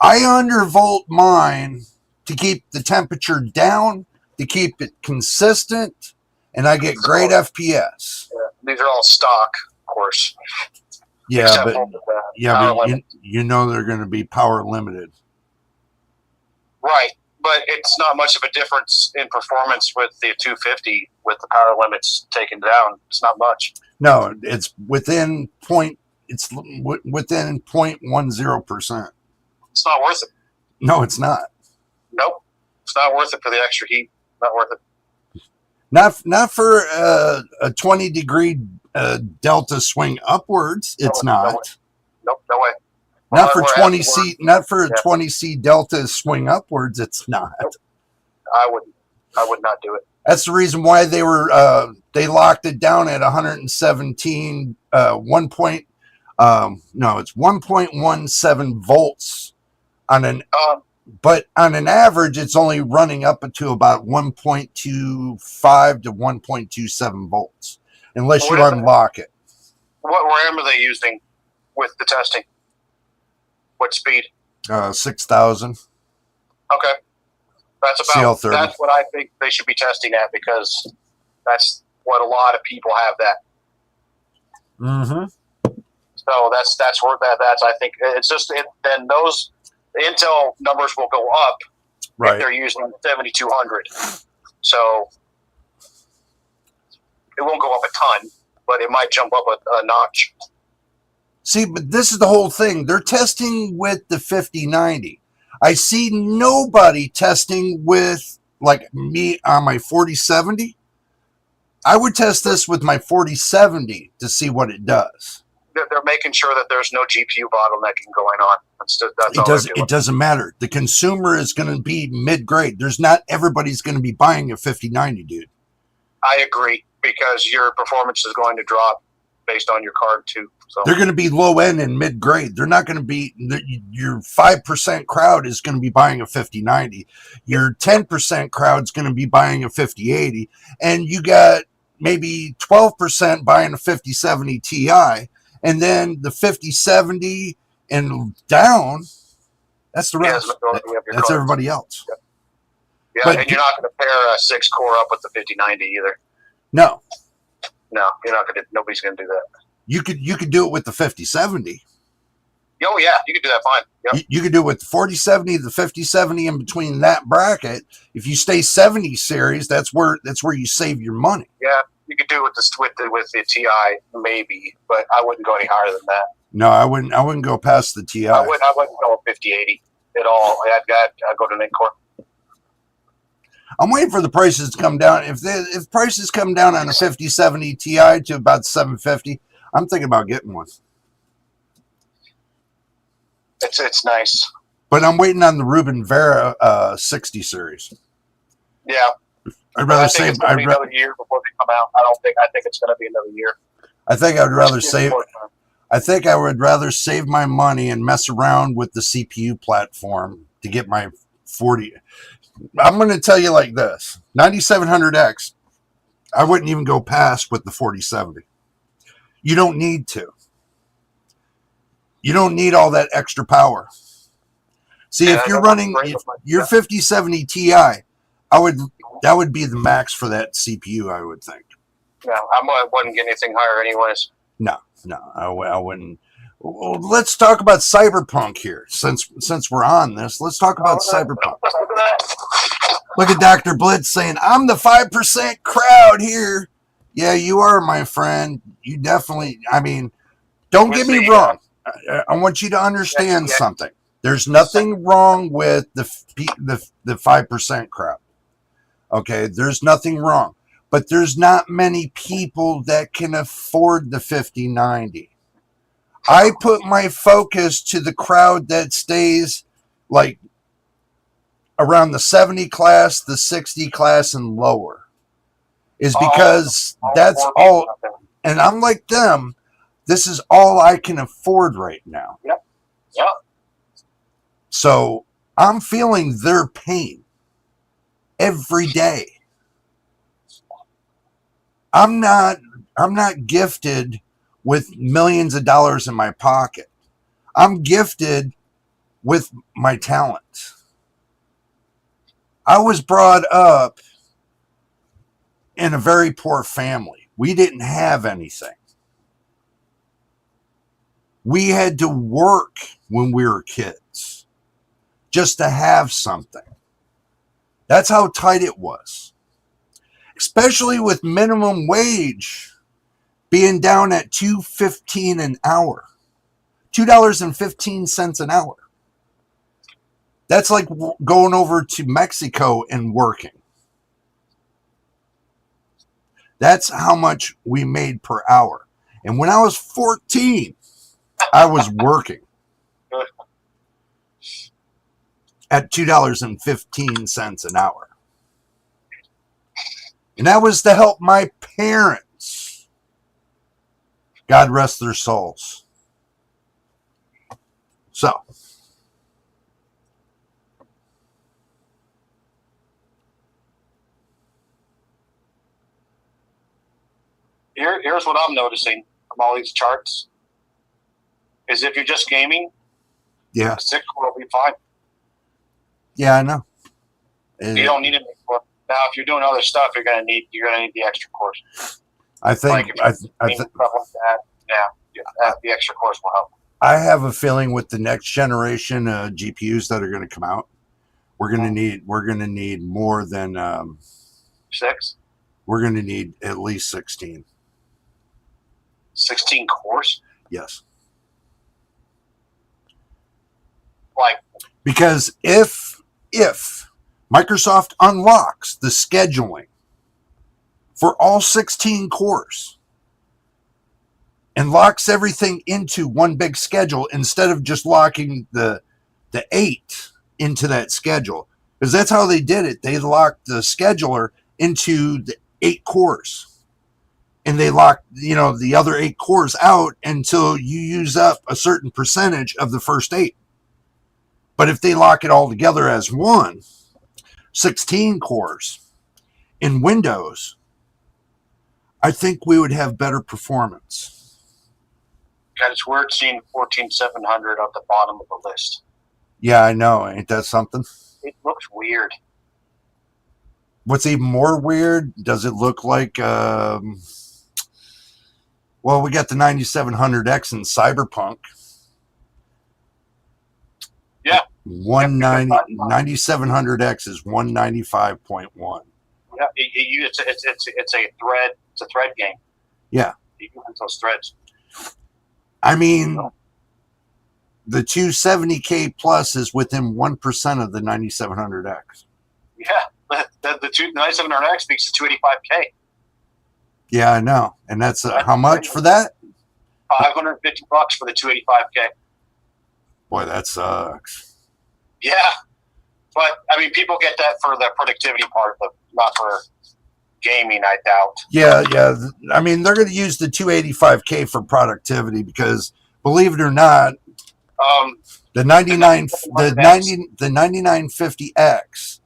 I undervolt mine to keep the temperature down, to keep it consistent, and I get great FPS. Yeah, these are all stock, of course. Yeah, but you know they're going to be power limited. Right, but it's not much of a difference in performance with the 250 with the power limits taken down. It's not much. No, it's within within 0.10%. It's not worth it. No, it's not. Nope, it's not worth it for the extra heat. Not worth it. Not for a 20-degree delta swing upwards. It's not. Nope, no way. Not for 20C. Not for a 20C delta swing upwards. It's not. Nope. I would not do it. That's the reason why they they locked it down at 117 it's 1.17 volts on an but on an average it's only running up to about 1.25 to 1.27 volts unless you unlock it. What RAM are they using with the testing? What speed? 6,000. Okay. That's what I think they should be testing at, because that's what a lot of people have that. Mm-hmm. So that's where that's I think it's just then those Intel numbers will go up if they're using 7200. So it won't go up a ton, but it might jump up a notch. See, but this is the whole thing. They're testing with the 5090. I see nobody testing with, like me on my 4070. I would test this with my 4070 to see what it does. They're making sure that there's no GPU bottlenecking going on. It doesn't matter. The consumer is going to be mid-grade. Not everybody's going to be buying a 5090, dude. I agree, because your performance is going to drop based on your card too. So they're going to be low end and mid grade. They're not going to be your 5% crowd is going to be buying a 5090. Your 10% crowd is going to be buying a 5080, and you got maybe 12% buying a 5070 Ti, and then the 5070 and down. That's the rest. That's everybody else. Yeah, but, and you're not going to pair a 6-core up with the 5090 either. No. No, you're not going to. Nobody's going to do that. You could do it with the 5070. Oh yeah, you could do that fine. Yep. You could do it with the 4070, the 5070, in between that bracket. If you stay 70 series, that's where you save your money. Yeah, you could do it with the Ti maybe, but I wouldn't go any higher than that. No, I wouldn't go past the Ti. I wouldn't go with 5080 at all. I'd go to mid-core. I'm waiting for the prices to come down. If prices come down on a 5070 Ti to about $750, I'm thinking about getting one. It's nice. But I'm waiting on the Ruben Vera 60 series. Yeah. I'd rather save. It's going to be another year before they come out. I think it's going to be another year. I think I would rather save. I think I would rather save my money and mess around with the CPU platform to get my 40. I'm going to tell you like this: 9700X, I wouldn't even go past with the 4070. You don't need to. You don't need all that extra power. See, if you're running your 5070 Ti, that would be the max for that CPU, I would think. Yeah, I wouldn't get anything higher anyways. No, I wouldn't. Well, let's talk about Cyberpunk here. Since we're on this, let's talk about Cyberpunk. Look at Dr. Blitz saying, I'm the 5% crowd here. Yeah, you are, my friend. You definitely, don't get me wrong. I want you to understand something. There's nothing wrong with the 5% crowd. Okay, there's nothing wrong. But there's not many people that can afford the 5090. I put my focus to the crowd that stays like around the 70 class, the 60 class, and lower. Is because that's all. And I'm like them. This is all I can afford right now. Yep. So I'm feeling their pain every day. I'm not gifted with millions of dollars in my pocket. I'm gifted with my talent. I was brought up in a very poor family. We didn't have anything. We had to work when we were kids just to have something. That's how tight it was. Especially with minimum wage being down at $2.15 an hour. $2.15 an hour. That's like going over to Mexico and working. That's how much we made per hour. And when I was 14, I was working at $2.15 an hour. And that was to help my parents. God rest their souls. So, here's what I'm noticing from all these charts is if you're just gaming, yeah, a 6 core will be fine. Yeah, I know. You don't need it anymore. Now, if you're doing other stuff, you're gonna need the extra cores. I think stuff like that. Yeah, the extra cores will help. I have a feeling with the next generation GPUs that are going to come out, we're going to need more than 6. We're going to need at least 16. 16 cores? Yes. Like, because if Microsoft unlocks the scheduling for all 16 cores and locks everything into one big schedule instead of just locking the 8 into that schedule, because that's how they did it. They locked the scheduler into the 8 cores, and they locked the other 8 cores out until you use up a certain percentage of the first 8. But if they lock it all together as 16 cores in Windows, I think we would have better performance. God, it's weird seeing 14700 at the bottom of the list. Yeah, I know. Ain't that something? It looks weird. What's even more weird, does it look like, well, we got the 9700X in Cyberpunk. Yeah. 9700X is 195.1. Yeah, it's a thread. It's a thread game. Yeah. You can use those threads. I mean, the 270K plus is within 1% of the 9700X. Yeah, the 9700X beats the 285K. Yeah, I know. And that's how much for that? $550 for the 285K. Boy, that sucks. Yeah, but I mean, people get that for the productivity part, but not for gaming, I doubt. Yeah. I mean, they're going to use the 285K for productivity because, believe it or not, the 9950X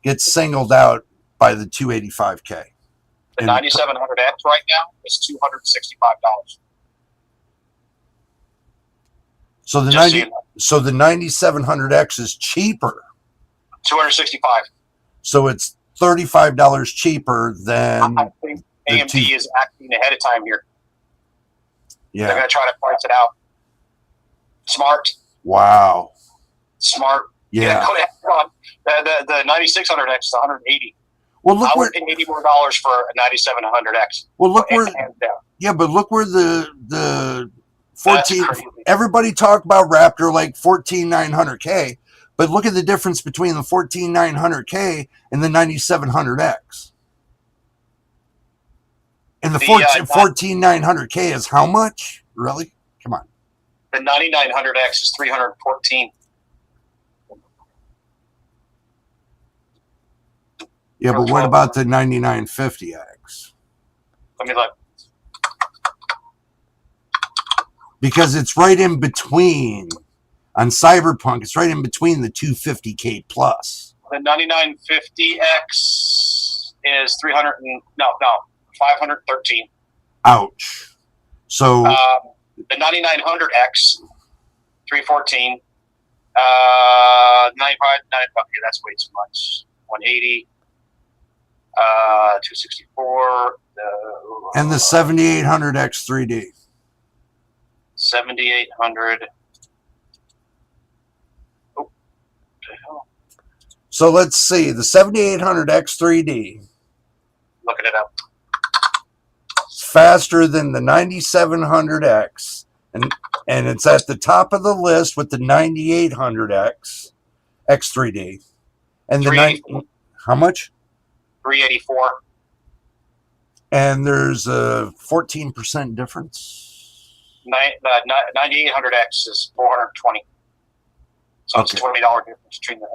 gets singled out by the 285K. The 9700X right now is $265. So the 9700X is cheaper. $265. So it's $35 cheaper than. I think AMD is acting ahead of time here. Yeah, they're going to try to price it out. Smart. Wow. Smart. Yeah. The 9600X is $180. Well, look, I would pay $80 more for a 9700X. Well, look where. Yeah, but look where the 14. Everybody talk about Raptor like 14900K, but look at the difference between the 14900K and the 9700X. And the 14900K is how much? Really? Come on. The 9900X is $314. Yeah, but what about the 9950X? Let me look. Because it's right in between. On Cyberpunk, it's right in between the 250K plus. The 9950X is $300. No. 513. Ouch. So the 9900X, 314. 95, okay, that's way too much. 180, 264. And the 7800X 3D. 7800. Oh, the hell? So let's see. The 7800X 3D. Looking it up. It's faster than the 9700X. And it's at the top of the list with the 9800X X3D. And the how much? 384. And there's a 14% difference. 9800X is 420. So Okay. it's $20 difference between the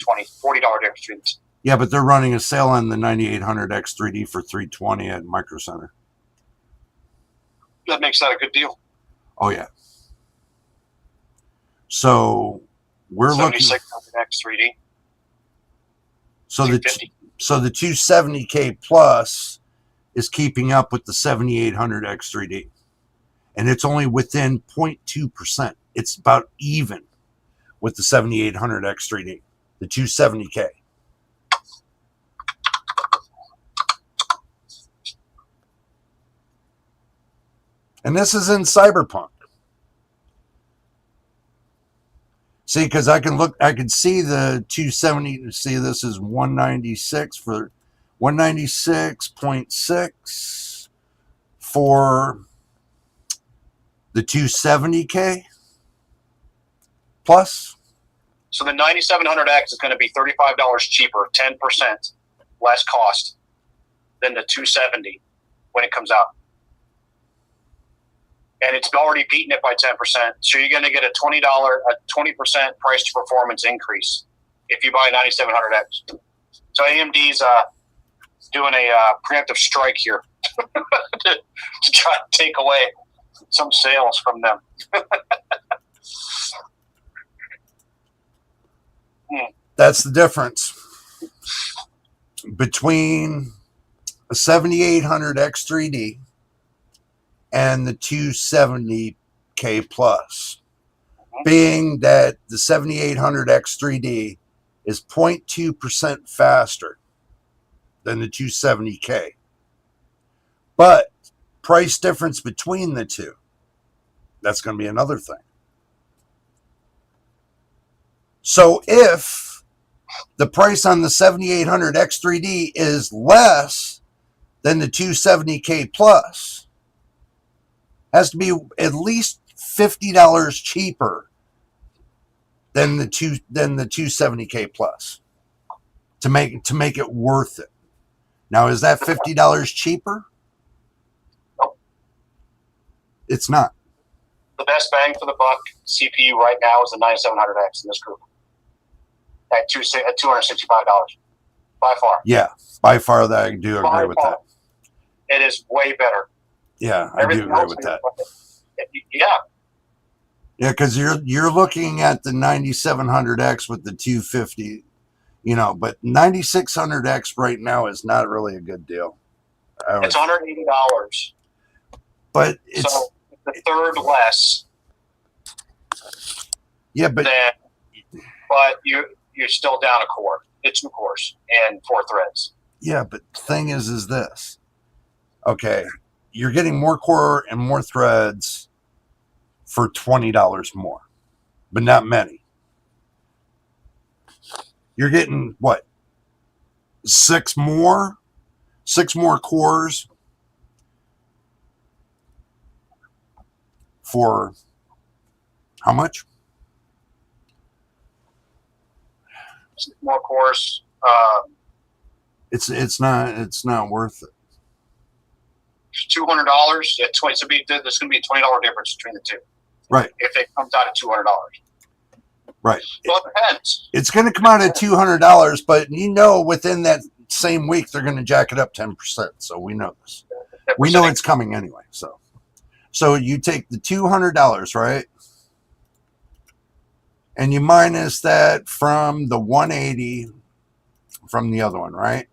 $40 difference between the two. Yeah, but they're running a sale on the 9800X 3D for $320 at Micro Center. That makes that a good deal. Oh yeah. So we're looking. 7600X 3D. So the 270K Plus is keeping up with the 7800X 3D, and it's only within 0.2%. It's about even with the 7800X 3D, the 270K. And this is in Cyberpunk. See, because I can see the 270. See, this is 196 for 196.6 for the 270K Plus. So the 9700X is going to be $35 cheaper, 10% less cost than the 270 when it comes out. And it's already beaten it by 10%. So you're going to get a $20, a 20% price to performance increase if you buy a 9700X. So AMD's doing a preemptive strike here to try to take away some sales from them. That's the difference between a 7800X 3D and the 270K Plus, being that the 7800X 3D is 0.2% faster than the 270K. But price difference between the two, that's going to be another thing. So if the price on the 7800X 3D is less than the 270K Plus, has to be at least $50 cheaper than the 270K Plus to make it worth it. Now, is that $50 cheaper? It's not. The best bang for the buck CPU right now is the 9700X in this group at $265 by far. Yeah, by far that I do agree with that. It is way better. Yeah, I do agree with that. Yeah. Yeah, because you're looking at the 9700X with the 250, but 9600X right now is not really a good deal. It's $180. But it's so the third less. Yeah, but you're still down a core. It's 2 cores and 4 threads. Yeah, but the thing is this. Okay, you're getting more core and more threads for $20 more, but not many. You're getting what? 6 more cores for how much? 6 more cores. It's not worth it. $200 at 20. So there's going to be a $20 difference between the two. Right. If it comes out at $200. Right. Well, it depends. It's going to come out at $200, but within that same week they're going to jack it up 10%. So we know this. We know it's coming anyway. So you take the $200, right? And you minus that from the 180 from the other one, right?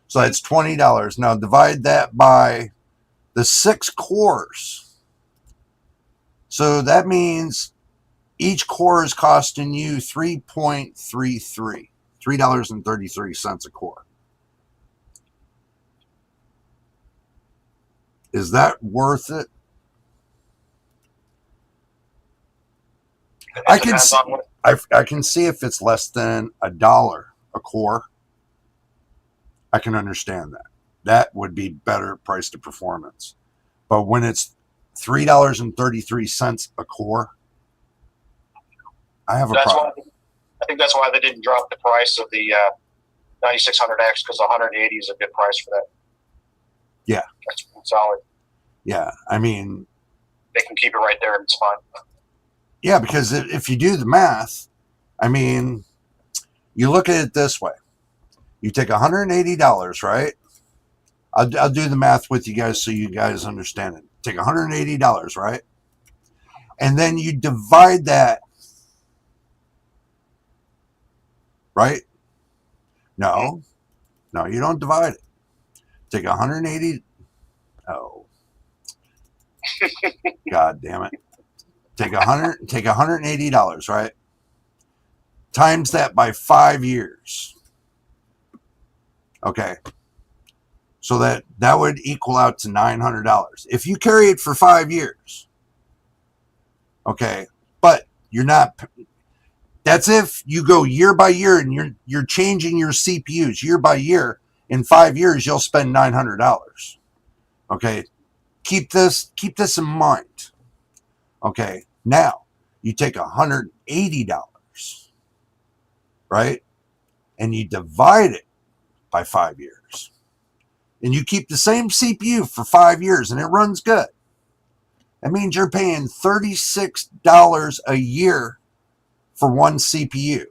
So that's $20. Now divide that by the 6 cores. So that means each core is costing you $3.33 a core. Is that worth it? I can see, I can see if it's less than $1 a core. I can understand that. That would be better price to performance. But when it's $3.33 a core, I have a problem. I think that's why they didn't drop the price of the 9600X, because 180 is a good price for that. Yeah. That's solid. Yeah. I mean, they can keep it right there and it's fine. Yeah, because if you do the math, I mean, you look at it this way. You take $180, right? I'll do the math with you guys so you guys understand it. Take $180, right? And then you divide that, right? No, you don't divide it. Take 180. Oh, God damn it. Take $180, right? Times that by 5 years. Okay. So that would equal out to $900. If you carry it for 5 years. Okay. But you're not, that's if you go year by year and you're changing your CPUs year by year. In 5 years, you'll spend $900. Okay. Keep this in mind. Okay. Now you take $180, right? And you divide it by 5 years. And you keep the same CPU for 5 years and it runs good. That means you're paying $36 a year for one CPU.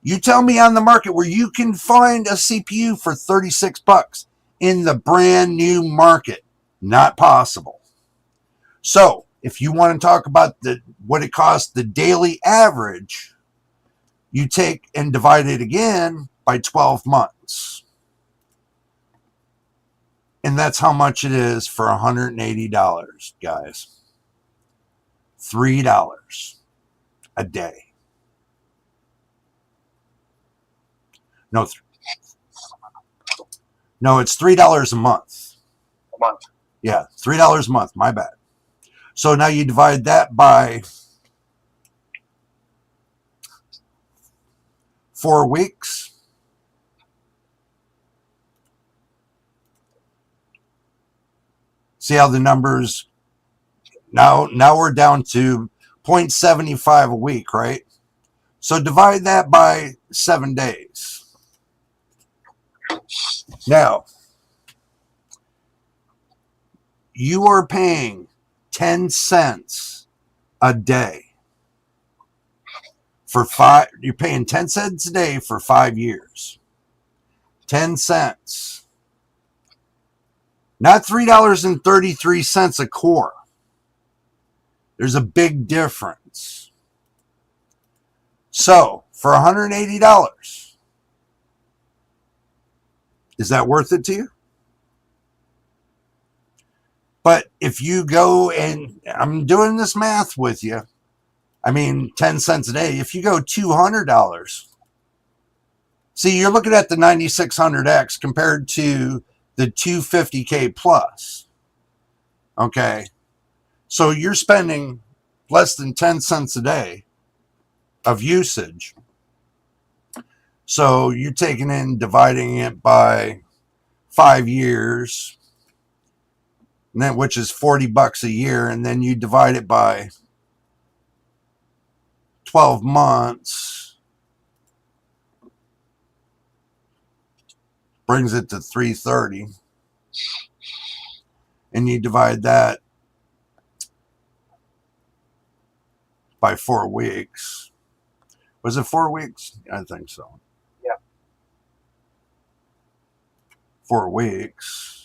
You tell me on the market where you can find a CPU for $36 in the brand new market. Not possible. So if you want to talk about what it costs the daily average, you take and divide it again by 12 months. And that's how much it is for $180, guys. $3 a day. No, it's $3 a month. A month. Yeah, $3 a month. My bad. So now you divide that by 4 weeks. See how the numbers, now we're down to 0.75 a week, right? So divide that by 7 days. Now, you are paying 10 cents a day for you're paying 10 cents a day for 5 years. 10 cents. Not $3.33 a core. There's a big difference. So, for $180, is that worth it to you? But if you go and I'm doing this math with you, I mean, 10 cents a day. If you go $200, see, you're looking at the 9600X compared to the 250K plus. Okay. So you're spending less than 10 cents a day of usage. So you're taking in, dividing it by 5 years, and then, which is $40 a year, and then you divide it by 12 months, brings it to $330, and you divide that by 4 weeks. Was it 4 weeks? I think so. Yeah. 4 weeks.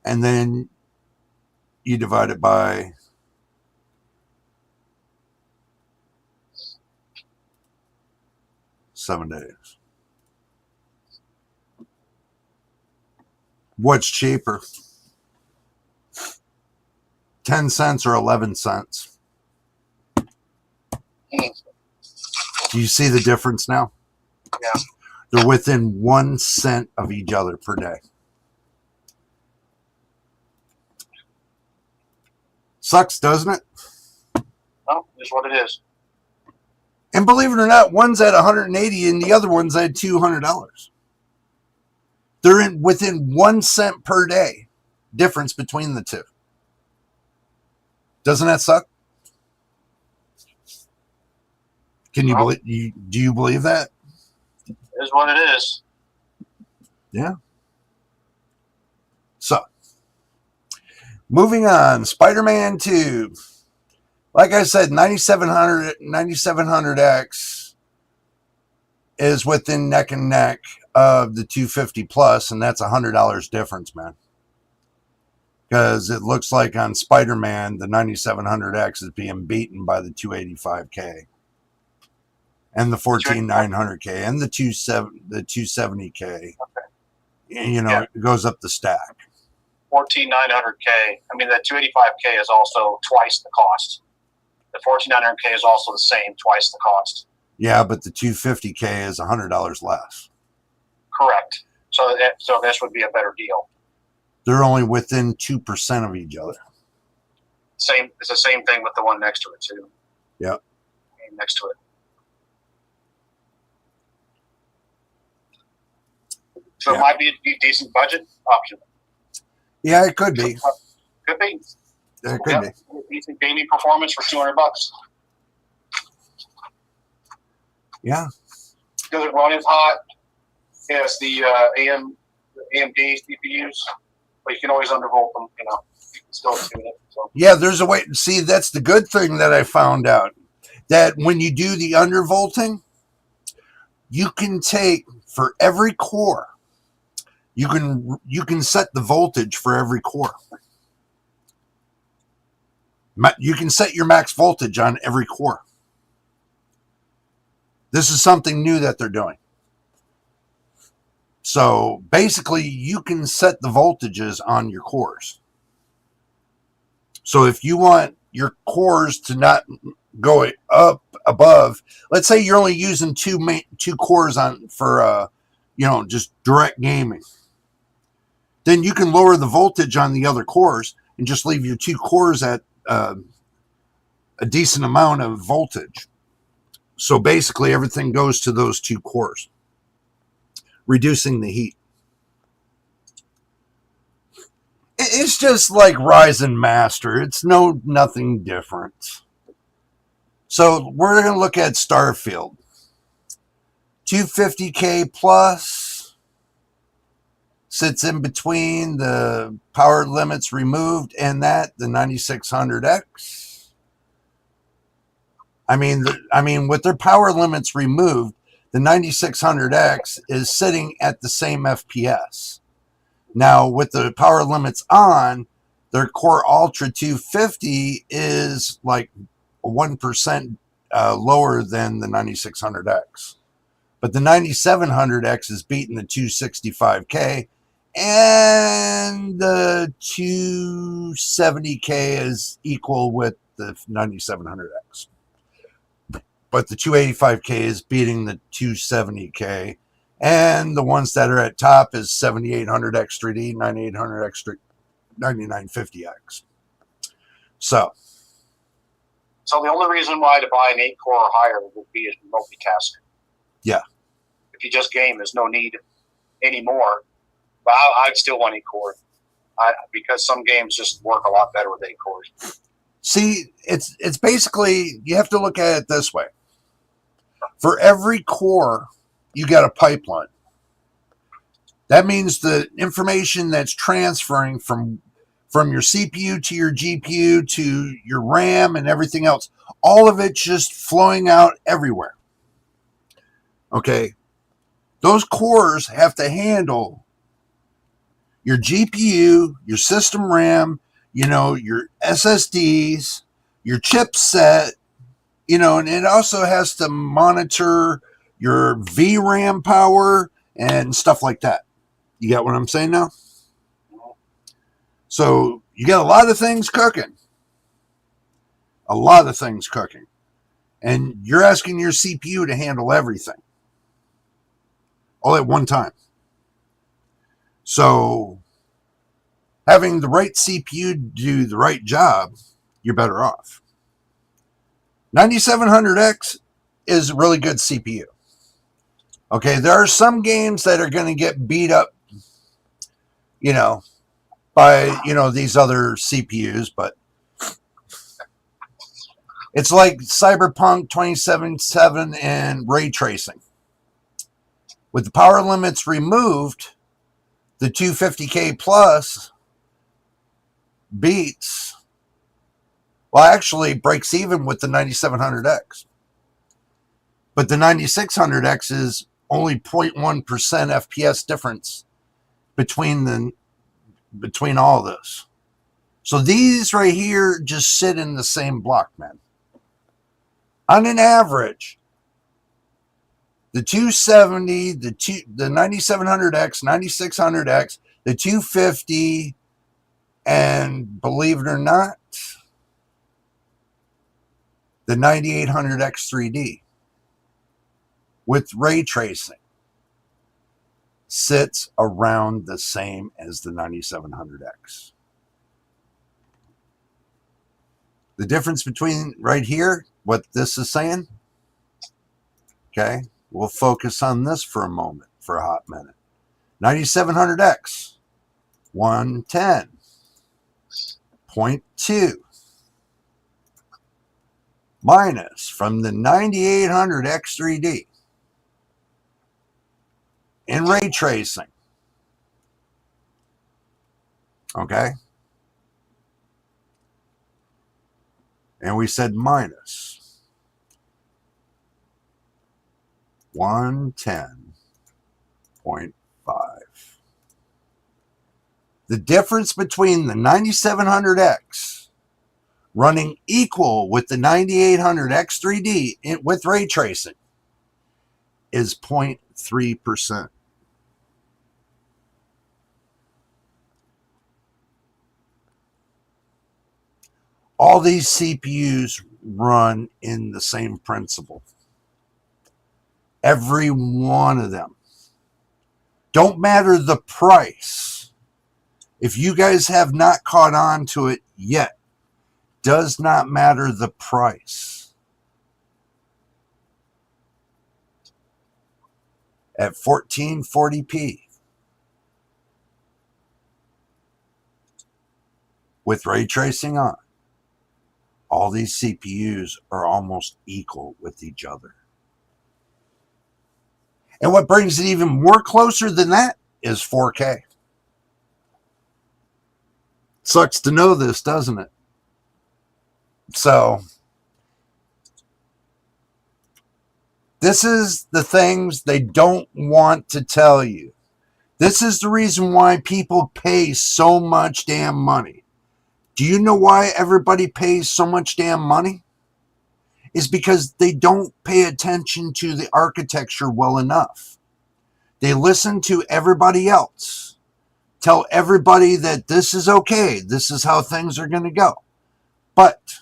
And then you divide it by 7 days. What's cheaper? 10 cents or 11 cents? Do you see the difference now? Yeah. They're within 1 cent of each other per day. Sucks, doesn't it? Well, it is what it is. And believe it or not, one's at 180 and the other one's at $200. They're within 1 cent per day difference between the two. Doesn't that suck? Can you believe? Do you believe that? It is what it is. Yeah. So, moving on. Spider-Man 2. Like I said, 9700X is within neck and neck of the 250 plus, and that's $100 difference, man. Because it looks like on Spider-Man, the 9700X is being beaten by the 285K. And the 14900K and the 270K. Okay. You know, it goes up the stack. 14900K. I mean, the 285K is also twice the cost. The 14900K is also the same, twice the cost. Yeah, but the 250K is $100 less. Correct. So this would be a better deal. They're only within 2% of each other. Same. It's the same thing with the one next to it too. Yep. Next to it. So it might be a decent budget option. Yeah, it could be. Could be. It could be. Decent gaming performance for $200. Yeah. Doesn't run as hot as the AMD CPUs, but you can always undervolt them. You know, you can still tune it. So. Yeah, there's a way. See, that's the good thing that I found out. That when you do the undervolting, you can take for every core. You can set the voltage for every core. You can set your max voltage on every core. This is something new that they're doing. So basically, you can set the voltages on your cores. So if you want your cores to not go up above, let's say you're only using two cores on for just direct gaming. Then you can lower the voltage on the other cores and just leave your two cores at a decent amount of voltage. So basically everything goes to those two cores, reducing the heat. It's just like Ryzen Master. It's nothing different. So we're going to look at Starfield. 250K plus. Sits in between the power limits removed and the 9600X. I mean, with their power limits removed, the 9600X is sitting at the same FPS. Now, with the power limits on, their Core Ultra 250 is like 1% lower than the 9600X. But the 9700X is beating the 265K. And the 270K is equal with the 9700X. But the 285K is beating the 270K. And the ones that are at top is 7800X 3D, 9800X, 9950X. So the only reason why to buy an 8-core or higher would be as multitasking. Yeah. If you just game, there's no need anymore. But I'd still want 8 core because some games just work a lot better with 8 cores. See, it's basically, you have to look at it this way. For every core, you got a pipeline. That means the information that's transferring from your CPU to your GPU to your RAM and everything else, all of it's just flowing out everywhere. Okay? Those cores have to handle your GPU, your system RAM, your SSDs, your chipset, and it also has to monitor your VRAM power and stuff like that. You got what I'm saying now? So you got a lot of things cooking. A lot of things cooking. And you're asking your CPU to handle everything all at one time. So having the right CPU do the right job, you're better off. 9700X is a really good CPU. Okay, there are some games that are going to get beat up, by, these other CPUs, but it's like Cyberpunk 2077 and ray tracing. With the power limits removed, the 250K plus beats, well, actually breaks even with the 9700X. But the 9600X is only 0.1% FPS difference between all this. So these right here just sit in the same block, man. On an average, the 270, the 9700X, 9600X, the 250, and believe it or not, the 9800X 3D with ray tracing sits around the same as the 9700X. The difference between right here, what this is saying, okay, we'll focus on this for a moment, for a hot minute. 9700X, 110.2 minus from the 9800X 3D in ray tracing. Okay. And we said minus 110.5. The difference between the 9700X running equal with the 9800X 3D with ray tracing is 0.3%. All these CPUs run in the same principle. Every one of them. Don't matter the price. If you guys have not caught on to it yet, does not matter the price. At 1440p with ray tracing on, all these CPUs are almost equal with each other. And what brings it even more closer than that is 4K. Sucks to know this, doesn't it? So, this is the things they don't want to tell you. This is the reason why people pay so much damn money. Do you know why everybody pays so much damn money? Is because they don't pay attention to the architecture well enough. They listen to everybody else. Tell everybody that this is okay. This is how things are going to go. But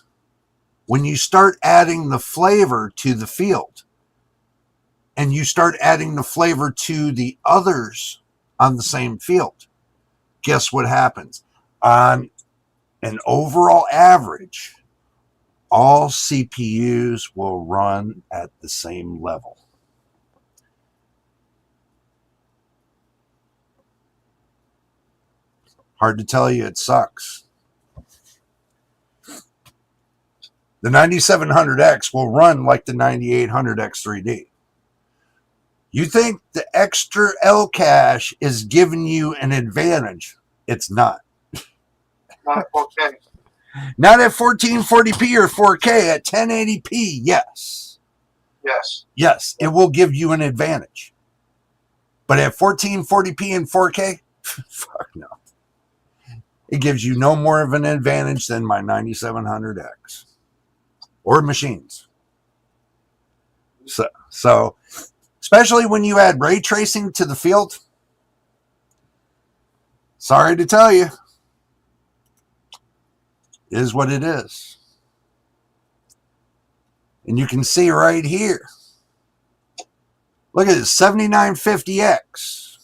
when you start adding the flavor to the field, and you start adding the flavor to the others on the same field, guess what happens? On an overall average, all CPUs will run at the same level. Hard to tell you, it sucks. The 9700X will run like the 9800X 3D. You think the extra L cache is giving you an advantage? It's not. Not at 4K. Not at 1440p or 4K. At 1080p, yes. Yes. Yes, it will give you an advantage. But at 1440p and 4K, fuck no. It gives you no more of an advantage than my 9700X or machines. So especially when you add ray tracing to the field, sorry to tell you, is what it is. And you can see right here. Look at this, 7950X,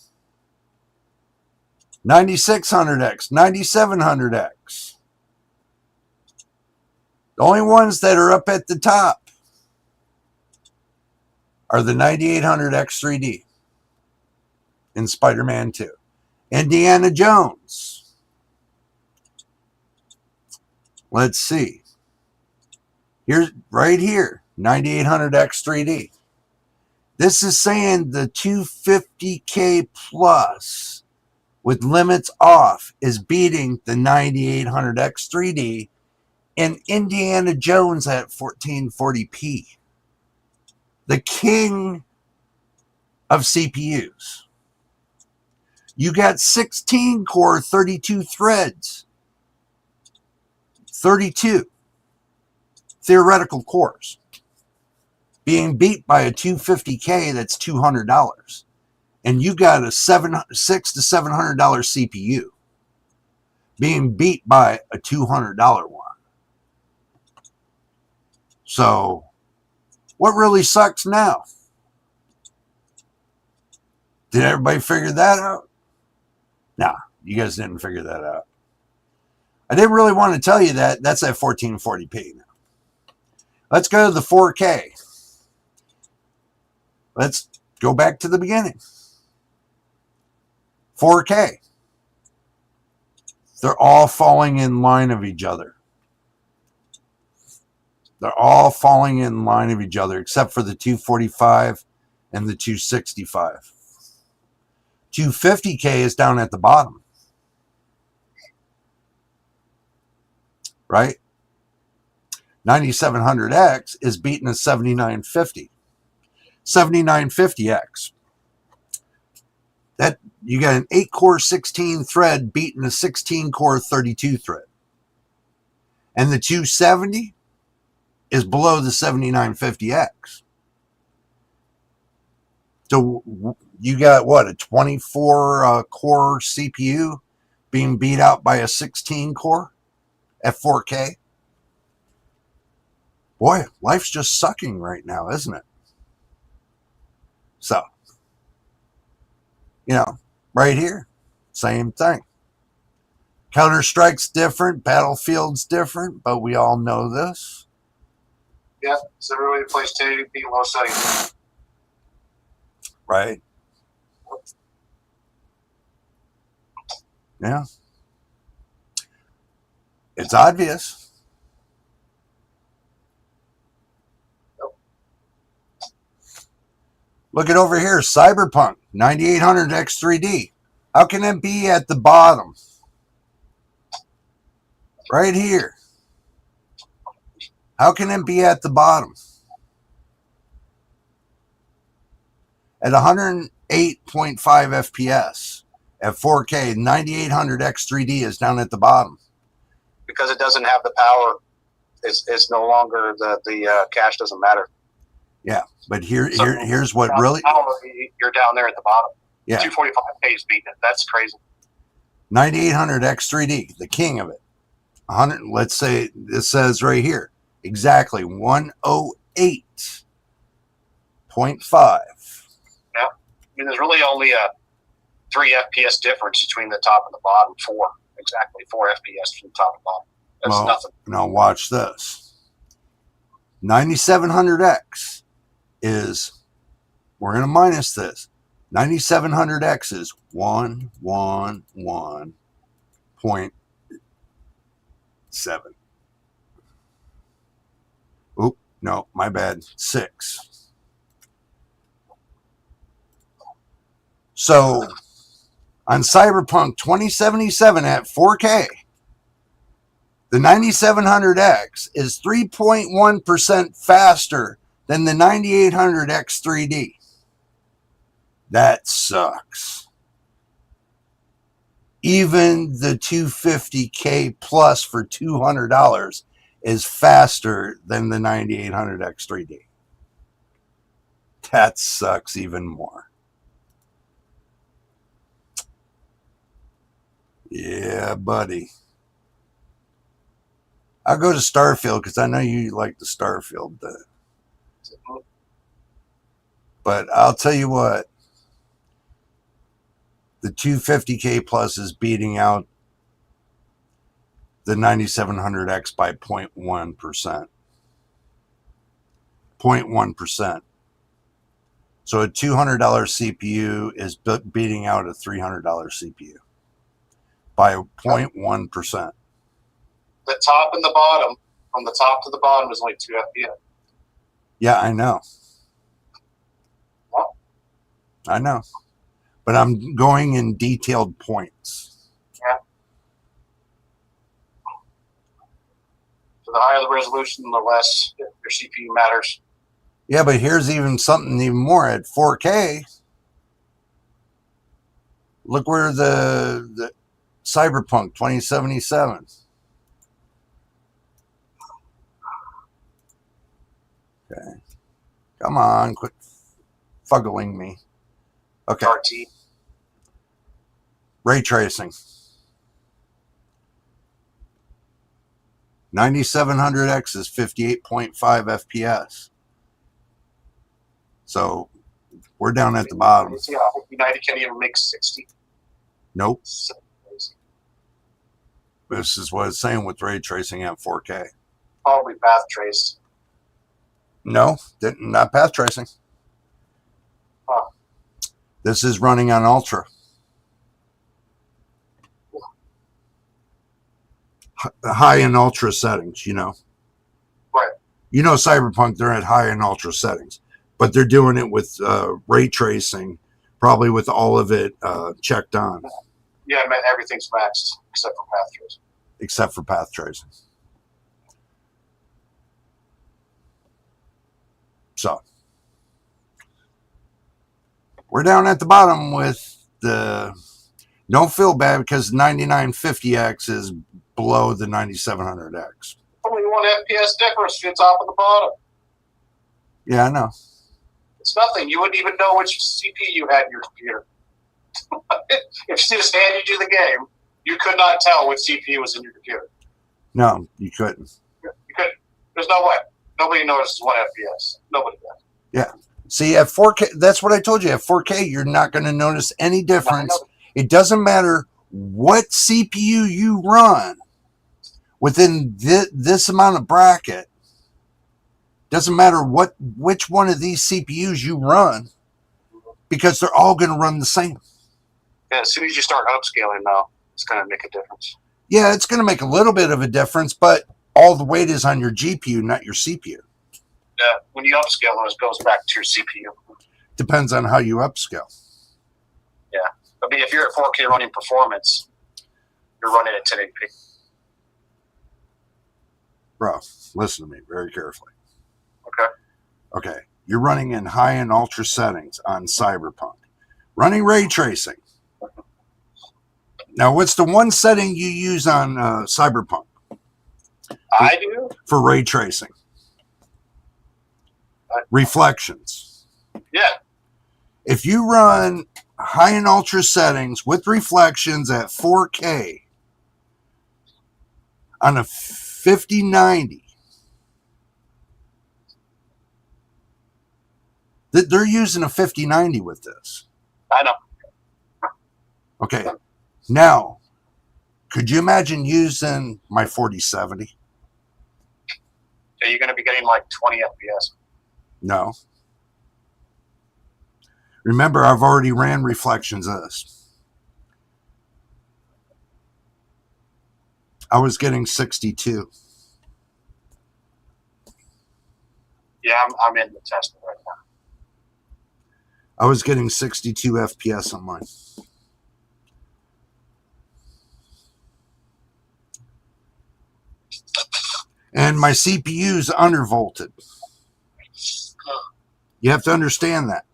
9600X, 9700X. The only ones that are up at the top are the 9800X 3D in Spider-Man 2. Indiana Jones. Let's see. Here's right here, 9800X 3D. This is saying the 250K plus with limits off is beating the 9800X 3D and Indiana Jones at 1440p. The king of CPUs. You got 16 core, 32 threads. 32 theoretical cores being beat by a 250K that's $200. And you got a $600 to $700 CPU being beat by a $200 one. So what really sucks now? Did everybody figure that out? Nah, you guys didn't figure that out. I didn't really want to tell you that. That's at 1440p now. Let's go to the 4K. Let's go back to the beginning. 4K. They're all falling in line of each other. They're all falling in line of each other except for the 245 and the 265. 250K is down at the bottom. Right? 9700X is beating a 7950. 7950X. That you got an 8-core 16 thread beating a 16-core 32 thread. And the 270 is below the 7950X. So you got what, a 24 core CPU being beat out by a 16 core at 4K? Boy, life's just sucking right now, isn't it? So, you know, right here, same thing. Counter-Strike's different, Battlefield's different, but we all know this. Yeah, so everybody plays 1080p low settings. Right? Yeah. It's obvious. Look at over here, Cyberpunk, 9800X 3D. How can it be at the bottom? Right here. How can it be at the bottom? At 108.5 FPS at 4K, 9800X 3D is down at the bottom. Because it doesn't have the power. It's no longer, the cache doesn't matter. Yeah, but here's what really... You're down there at the bottom. Yeah. 245K is beating it. That's crazy. 9800X 3D, the king of it. 100. Let's say this says right here, exactly 108.5. Yeah. I mean, there's really only a 3 FPS difference between the top and the bottom. 4. Exactly 4 FPS from top and bottom. That's nothing. Now watch this. 9700X is, we're going to minus this. 9700X is 111.7. Oop, no, my bad. 6. So on Cyberpunk 2077 at 4K, the 9700X is 3.1% faster than the 9800X 3D. That sucks. Even the 250K plus for $200 is faster than the 9800X 3D. That sucks even more. Yeah, buddy. I'll go to Starfield because I know you like the Starfield. But I'll tell you what, the 250K Plus is beating out the 9700X by 0.1%. 0.1%. So a $200 CPU is beating out a $300 CPU by 0.1%. The top and the bottom, from the top to the bottom, is only 2 FPS. Yeah, I know. What? I know. But I'm going in detailed points. Yeah. So the higher the resolution, the less your CPU matters. Yeah, but here's even something even more at 4K. Look where the Cyberpunk 2077. Okay. Come on, quit fuggling me. Okay. RT. Ray tracing. 9700X is 58.5 FPS. So we're down at the bottom. United can't even make 60. Nope. So crazy. This is what it's saying with ray tracing at 4K. Probably path traced. No, not path tracing. Huh. This is running on Ultra. High and Ultra settings, you know. Right. You know, Cyberpunk, they're at high and Ultra settings, but they're doing it with ray tracing, probably with all of it checked on. Yeah, I mean, everything's maxed except for path tracing. Except for path tracing. So we're down at the bottom with the. Don't feel bad because 9950X is below the 9700X. Only 1 FPS difference from the top and the bottom. Yeah, I know. It's nothing. You wouldn't even know which CPU you had in your computer. If she just handed you the game, you could not tell which CPU was in your computer. No, you couldn't. You couldn't. There's no way. Nobody notices 1 FPS. Nobody does. Yeah. See, at 4K, that's what I told you. At 4K, you're not going to notice any difference. It doesn't matter what CPU you run within this amount of bracket. Doesn't matter which one of these CPUs you run, because they're all going to run the same. Yeah, as soon as you start upscaling, though, it's going to make a difference. Yeah, it's going to make a little bit of a difference, but all the weight is on your GPU, not your CPU. Yeah, when you upscale, it goes back to your CPU. Depends on how you upscale. Yeah. I mean, if you're at 4K running performance, you're running at 1080p. Bro, listen to me very carefully. Okay. Okay. You're running in high and ultra settings on Cyberpunk. Running ray tracing. Now, what's the one setting you use on Cyberpunk? I do? For ray tracing. Reflections. Yeah. If you run high and ultra settings with reflections at 4K on a 5090, they're using a 5090 with this. I know. Okay. Now, could you imagine using my 4070? Are you going to be getting like 20 FPS? No. Remember, I've already ran reflections of this. I was getting 62. Yeah, I'm in the testing right now. I was getting 62 FPS on mine. And my CPU's undervolted. You have to understand that.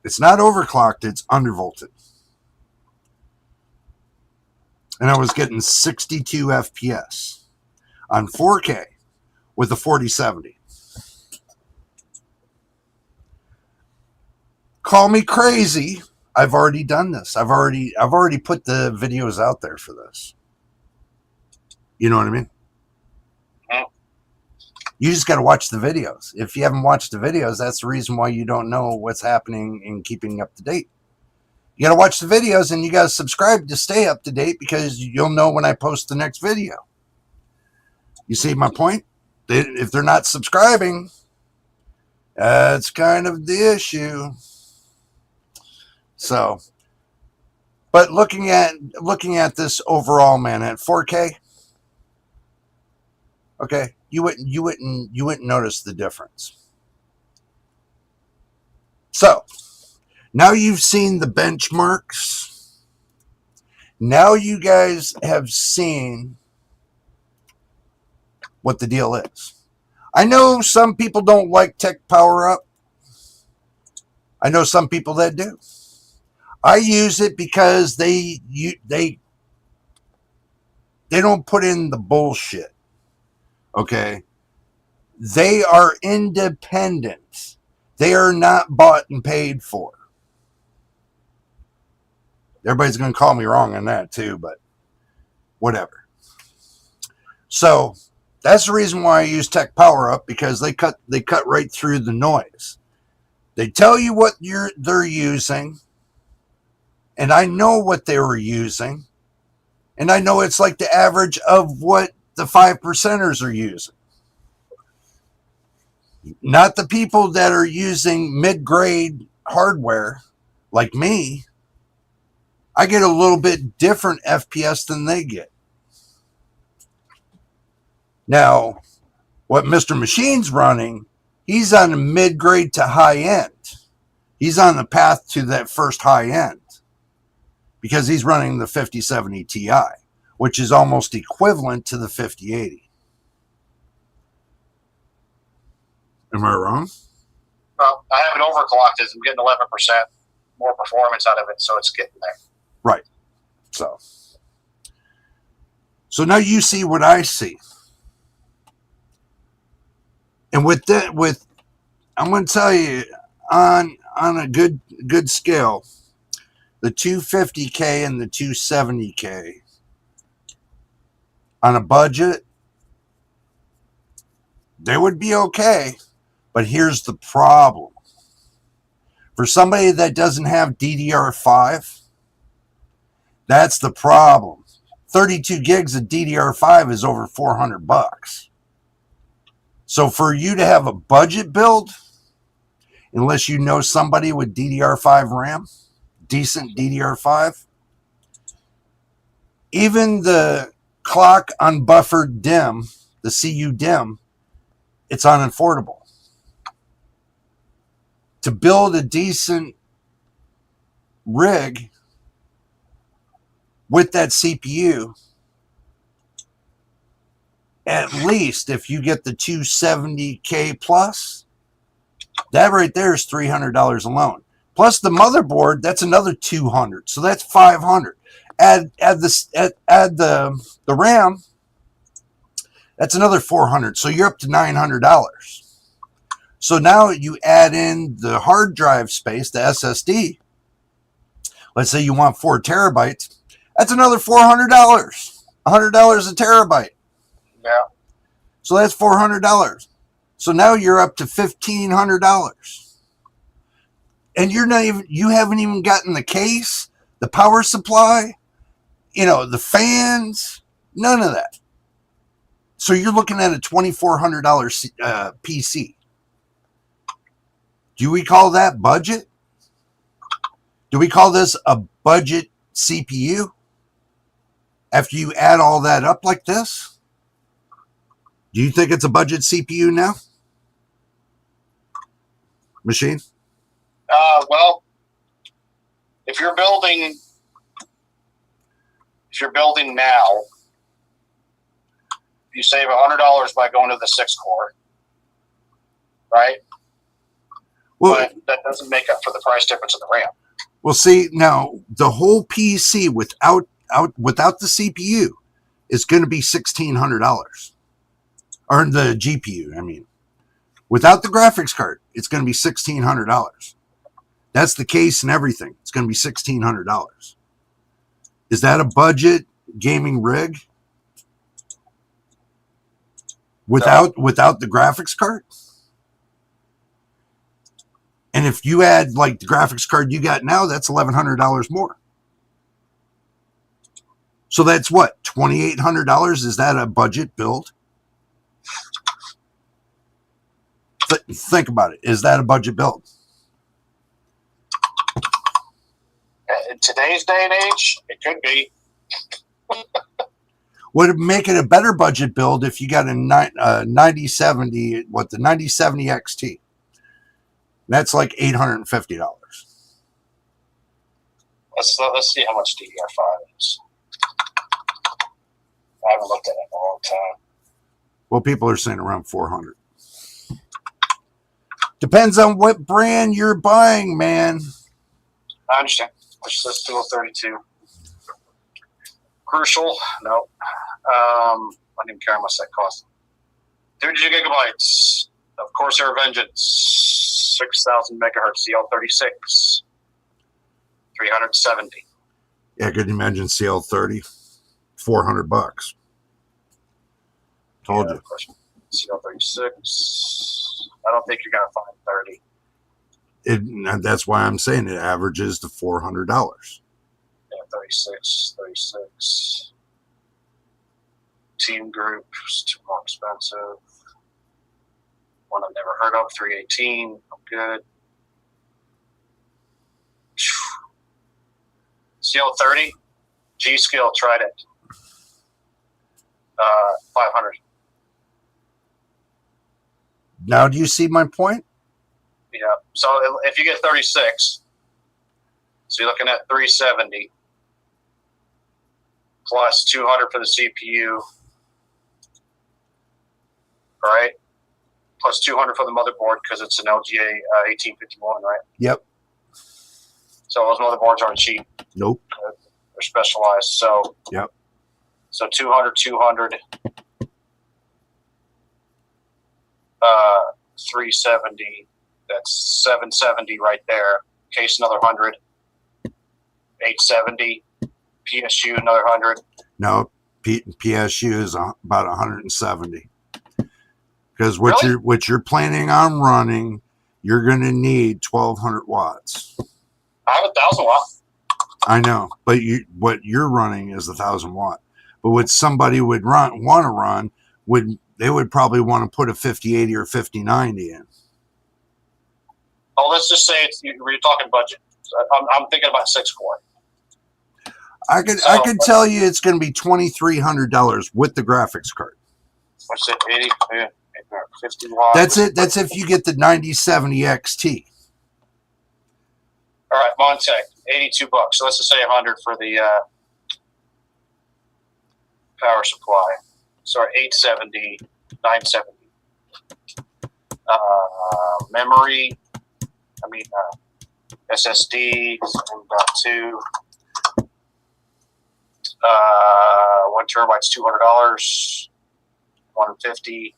It's not overclocked, it's undervolted. And I was getting 62 FPS on 4K with a 4070. Call me crazy. I've already done this. I've already put the videos out there for this. You know what I mean? You just got to watch the videos. If you haven't watched the videos, that's the reason why you don't know what's happening and keeping up to date. You got to watch the videos and you got to subscribe to stay up to date because you'll know when I post the next video. You see my point? If they're not subscribing, that's kind of the issue. So, but looking at this overall, man, at 4K, okay, you wouldn't notice the difference. So, now you've seen the benchmarks. Now you guys have seen what the deal is. I know some people don't like Tech Power Up. I know some people that do. I use it because they don't put in the bullshit. Okay? They are independent. They are not bought and paid for. Everybody's going to call me wrong on that too, but whatever. So that's the reason why I use Tech Power Up, because they cut right through the noise. They tell you what they're using, and I know what they were using, and I know it's like the average of what the 5%ers are using. Not the people that are using mid-grade hardware like me. I get a little bit different FPS than they get. Now, what Mr. Machine's running, he's on the mid-grade to high-end. He's on the path to that first high-end because he's running the 5070 Ti, which is almost equivalent to the 5080. Am I wrong? Well, I have it overclocked as I'm getting 11% more performance out of it, so it's getting there. Right. So now you see what I see. And with that, I'm going to tell you, on a good scale, the 250K and the 270K on a budget, they would be okay. But here's the problem. For somebody that doesn't have DDR5, that's the problem. 32 gigs of DDR5 is over $400. So for you to have a budget build, unless you know somebody with DDR5 RAM, decent DDR5, even the clock unbuffered DIMM, the CU DIMM, it's unaffordable. To build a decent rig with that CPU, at least if you get the 270K plus, that right there is $300 alone. Plus the motherboard, that's another $200, so that's $500. Add the RAM, that's another $400, so you're up to $900. So now you add in the hard drive space, the SSD. Let's say you want 4 terabytes. That's another $400. $100 a terabyte. Yeah. So that's $400. So now you're up to $1,500. And you haven't even gotten the case, the power supply, the fans, none of that. So you're looking at a $2,400 PC. Do we call that budget? Do we call this a budget CPU? After you add all that up like this? Do you think it's a budget CPU now? Machine? Well, if you're building now, you save $100 by going to the 6-core, right? Well, but that doesn't make up for the price difference of the RAM. Well, see, now the whole PC without the CPU is going to be $1,600, or the GPU. I mean, without the graphics card, it's going to be $1,600. That's the case and everything. It's going to be $1,600. Is that a budget gaming rig? without the graphics card. And if you add like the graphics card you got now, that's $1,100 more. So that's what, $2,800? Is that a budget build? Think about it. Is that a budget build? In today's day and age, it could be. Would it make it a better budget build if you got a 9070, the 9070 XT? That's like $850. Let's see how much DDR5 is. I haven't looked at it in a long time. Well, people are saying around 400. Depends on what brand you're buying, man. I understand. Let's do a 32. Crucial. No. I didn't even care how much that cost. 32 gigabytes. Of course, Air Vengeance. 6,000 megahertz. CL36. 370. Yeah, could you imagine CL30? $400. Told you. CL36. I don't think you're going to find 30. That's why I'm saying it averages to $400. Yeah, 36. Team Group is too more expensive. One I've never heard of, 318. I'm good. CL30, G-Skill Trident. 500. Now, do you see my point? Yeah. So if you get 36, so you're looking at 370 plus 200 for the CPU, all right? Plus 200 for the motherboard because it's an LGA 1851, right? Yep. So those motherboards aren't cheap. Nope. They're specialized. So yep. So 200, 370. That's 770 right there. Case another 100. 870. PSU another 100. No, PSU is about 170. Because what you're planning on running, you're going to need 1,200 watts. I have 1,000 watt. I know, but what you're running is 1,000 watt. But what somebody would want to run they would probably want to put a 5080 or 5090 in. Oh, let's just say we're talking budget. I'm thinking about 640. I could tell you it's going to be $2,300 with the graphics card. What's it? 80, 50 watts. That's it. That's if you get the 9070 XT. All right, Montec, $82. So let's just say 100 for the power supply. So 870, 970. Memory. SSD. 1.2. 1 terabyte's $200. 150.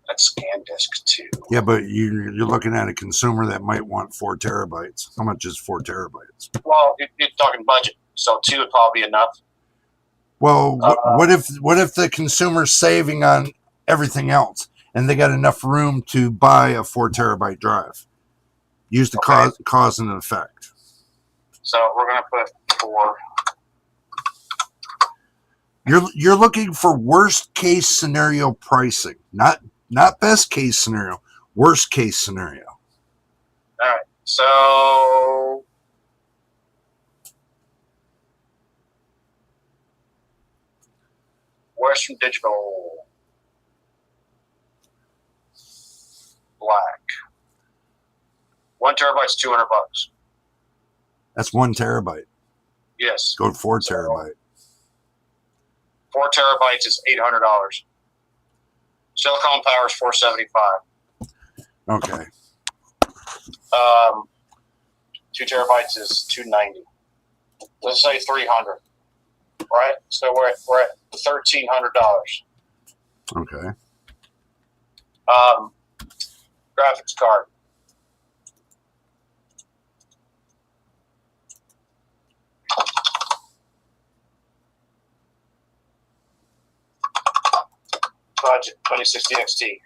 That's ScanDisk too. Yeah, but you're looking at a consumer that might want 4 terabytes. How much is 4 terabytes? Well, you're talking budget, so 2 would probably be enough. Well, what if the consumer's saving on everything else and they got enough room to buy a 4 terabyte drive? Use the cause and effect. So we're gonna put 4. You're looking for worst case scenario pricing, not best case scenario, worst case scenario. All right, so Western Digital Black. 1 terabyte's $200. That's 1 terabyte. Yes. Go to 4 terabyte. 4 terabytes is $800. Silicon power is $475. Okay. 2 terabytes is $290. Let's say $300. Right? So we're at $1,300. Okay. Graphics card. Budget 2060 XT.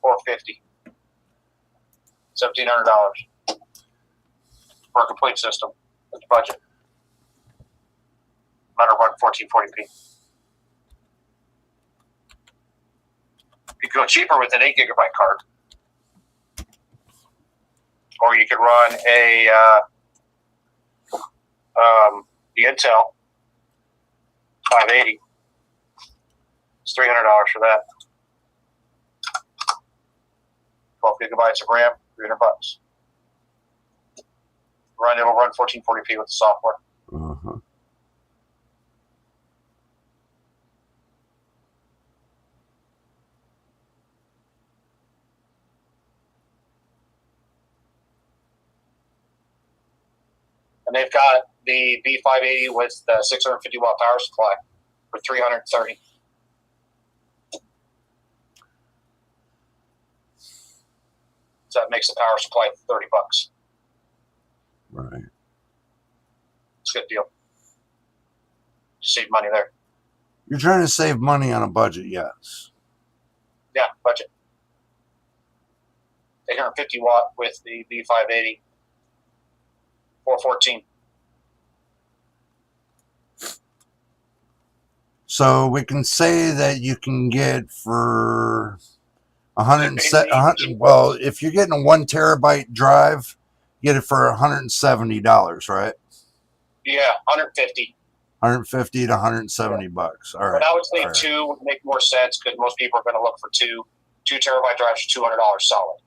450. $1,700 for a complete system. That's budget. Let her run 1440p. You could go cheaper with an 8 gigabyte card, or you could run the Intel 580. It's $300 for that. 12 gigabytes of RAM, $300. It'll run 1440p with the software. Uh-huh. And they've got the B580 with the 650 watt power supply for $330. So that makes the power supply $30. Right. It's a good deal. Save money there. You're trying to save money on a budget, yes. Yeah, budget. 850 watt with the B580. 414. So we can say that you can get for 100. Well, if you're getting a 1 terabyte drive, you get it for $170, right? Yeah, 150. 150 to 170 bucks. All right. But I would say right. 2 would make more sense because most people are going to look for 2 terabyte drives for $200 solid.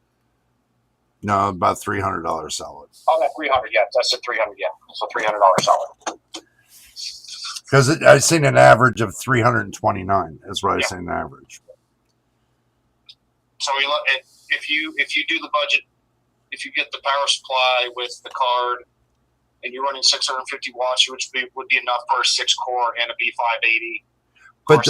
No, about $300 solid. Oh, that 300, yeah, that's the 300, yeah, so $300 solid. Because I've seen an average of 329. That's what I've seen an average. So we look at if you do the budget, if you get the power supply with the card, and you're running 650 watts, which would be enough for a 6-core and a B580. But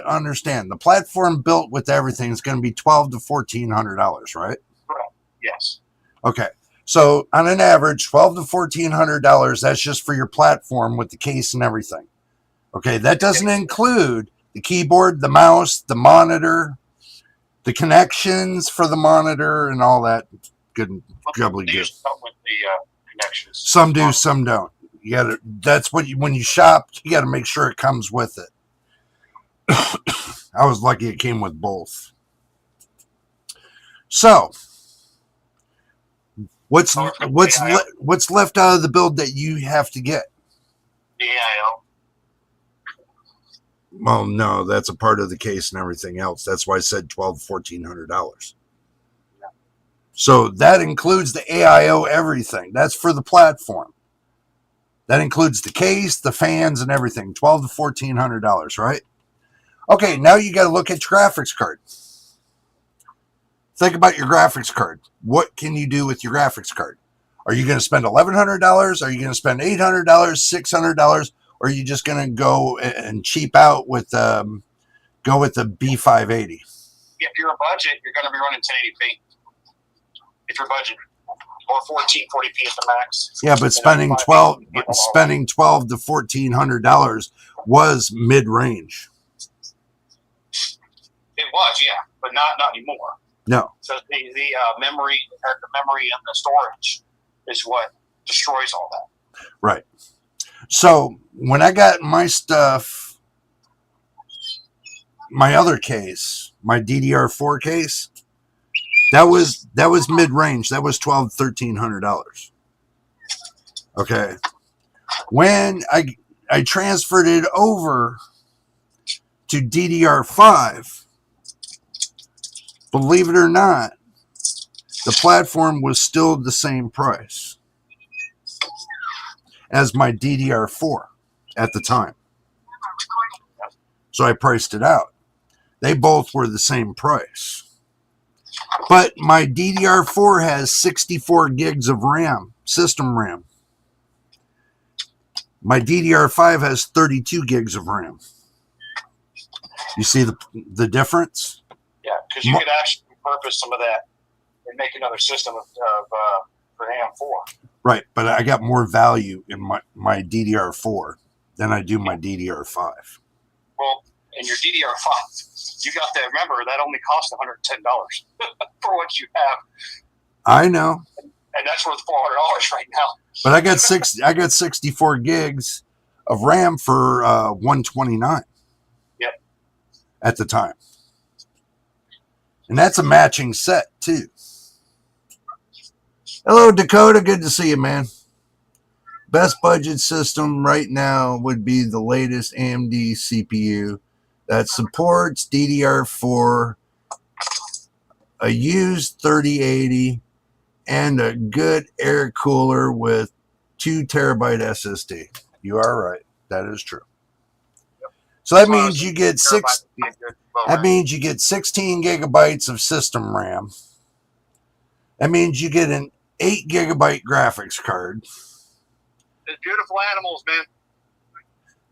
understand the platform built with everything is going to be $1,200 to $1,400, right? Correct. Yes. Okay. So on an average, $1,200 to $1,400. That's just for your platform with the case and everything. Okay, that doesn't include the keyboard, the mouse, the monitor, the connections for the monitor, and all that good jubbly good. With the connections. Some do, some don't. You gotta. That's what when you shop, you got to make sure it comes with it. I was lucky it came with both. So, what's left out of the build that you have to get? The AIO. Well, no, that's a part of the case and everything else. That's why I said $1,200 to $1,400. So that includes the AIO everything. That's for the platform. That includes the case, the fans, and everything. $1,200 to $1,400, right? Okay, now you got to look at your graphics card. Think about your graphics card. What can you do with your graphics card? Are you going to spend $1,100? Are you going to spend $800, $600? Or are you just going to go and cheap out with the B580? If you're a budget, you're going to be running 1080p. If you're budget, or 1440p at the max. Yeah, but spending $1,200 to $1,400 was mid-range. It was, yeah, but not anymore. No. So the memory and the storage is what destroys all that. Right. So when I got my stuff, my other case, my DDR4 case, that was mid-range. That was $1,200 to $1,300. Okay. When I transferred it over to DDR5, believe it or not, the platform was still the same price as my DDR4 at the time. So I priced it out. They both were the same price. But my DDR4 has 64 gigs of RAM, system RAM. My DDR5 has 32 gigs of RAM. You see the difference? Yeah, because you could actually repurpose some of that and make another system for AM4. Right, but I got more value in my DDR4 than I do my DDR5. Well, in your DDR5, you got to remember that only costs $110 for what you have. I know. And that's worth $400 right now. But I got 64 gigs of RAM for $129. Yep. At the time. And that's a matching set too. Hello, Dakota. Good to see you, man. Best budget system right now would be the latest AMD CPU that supports DDR4, a used 3080, and a good air cooler with 2 terabyte SSD. You are right. That is true. Yep. So that means you get 16 gigabytes of system RAM. That means you get an 8 gigabyte graphics card. They're beautiful animals, man.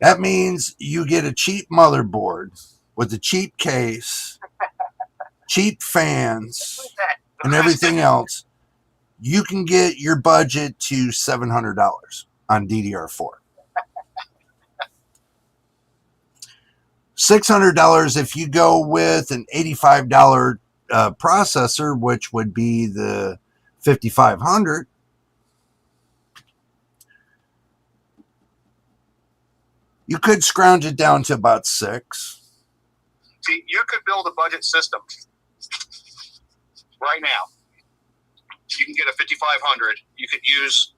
That means you get a cheap motherboard with a cheap case, cheap fans, and everything else. You can get your budget to $700 on DDR4. $600 if you go with an $85 processor, which would be the 5500. You could scrounge it down to about $600. See, you could build a budget system right now. You can get a 5500. You could use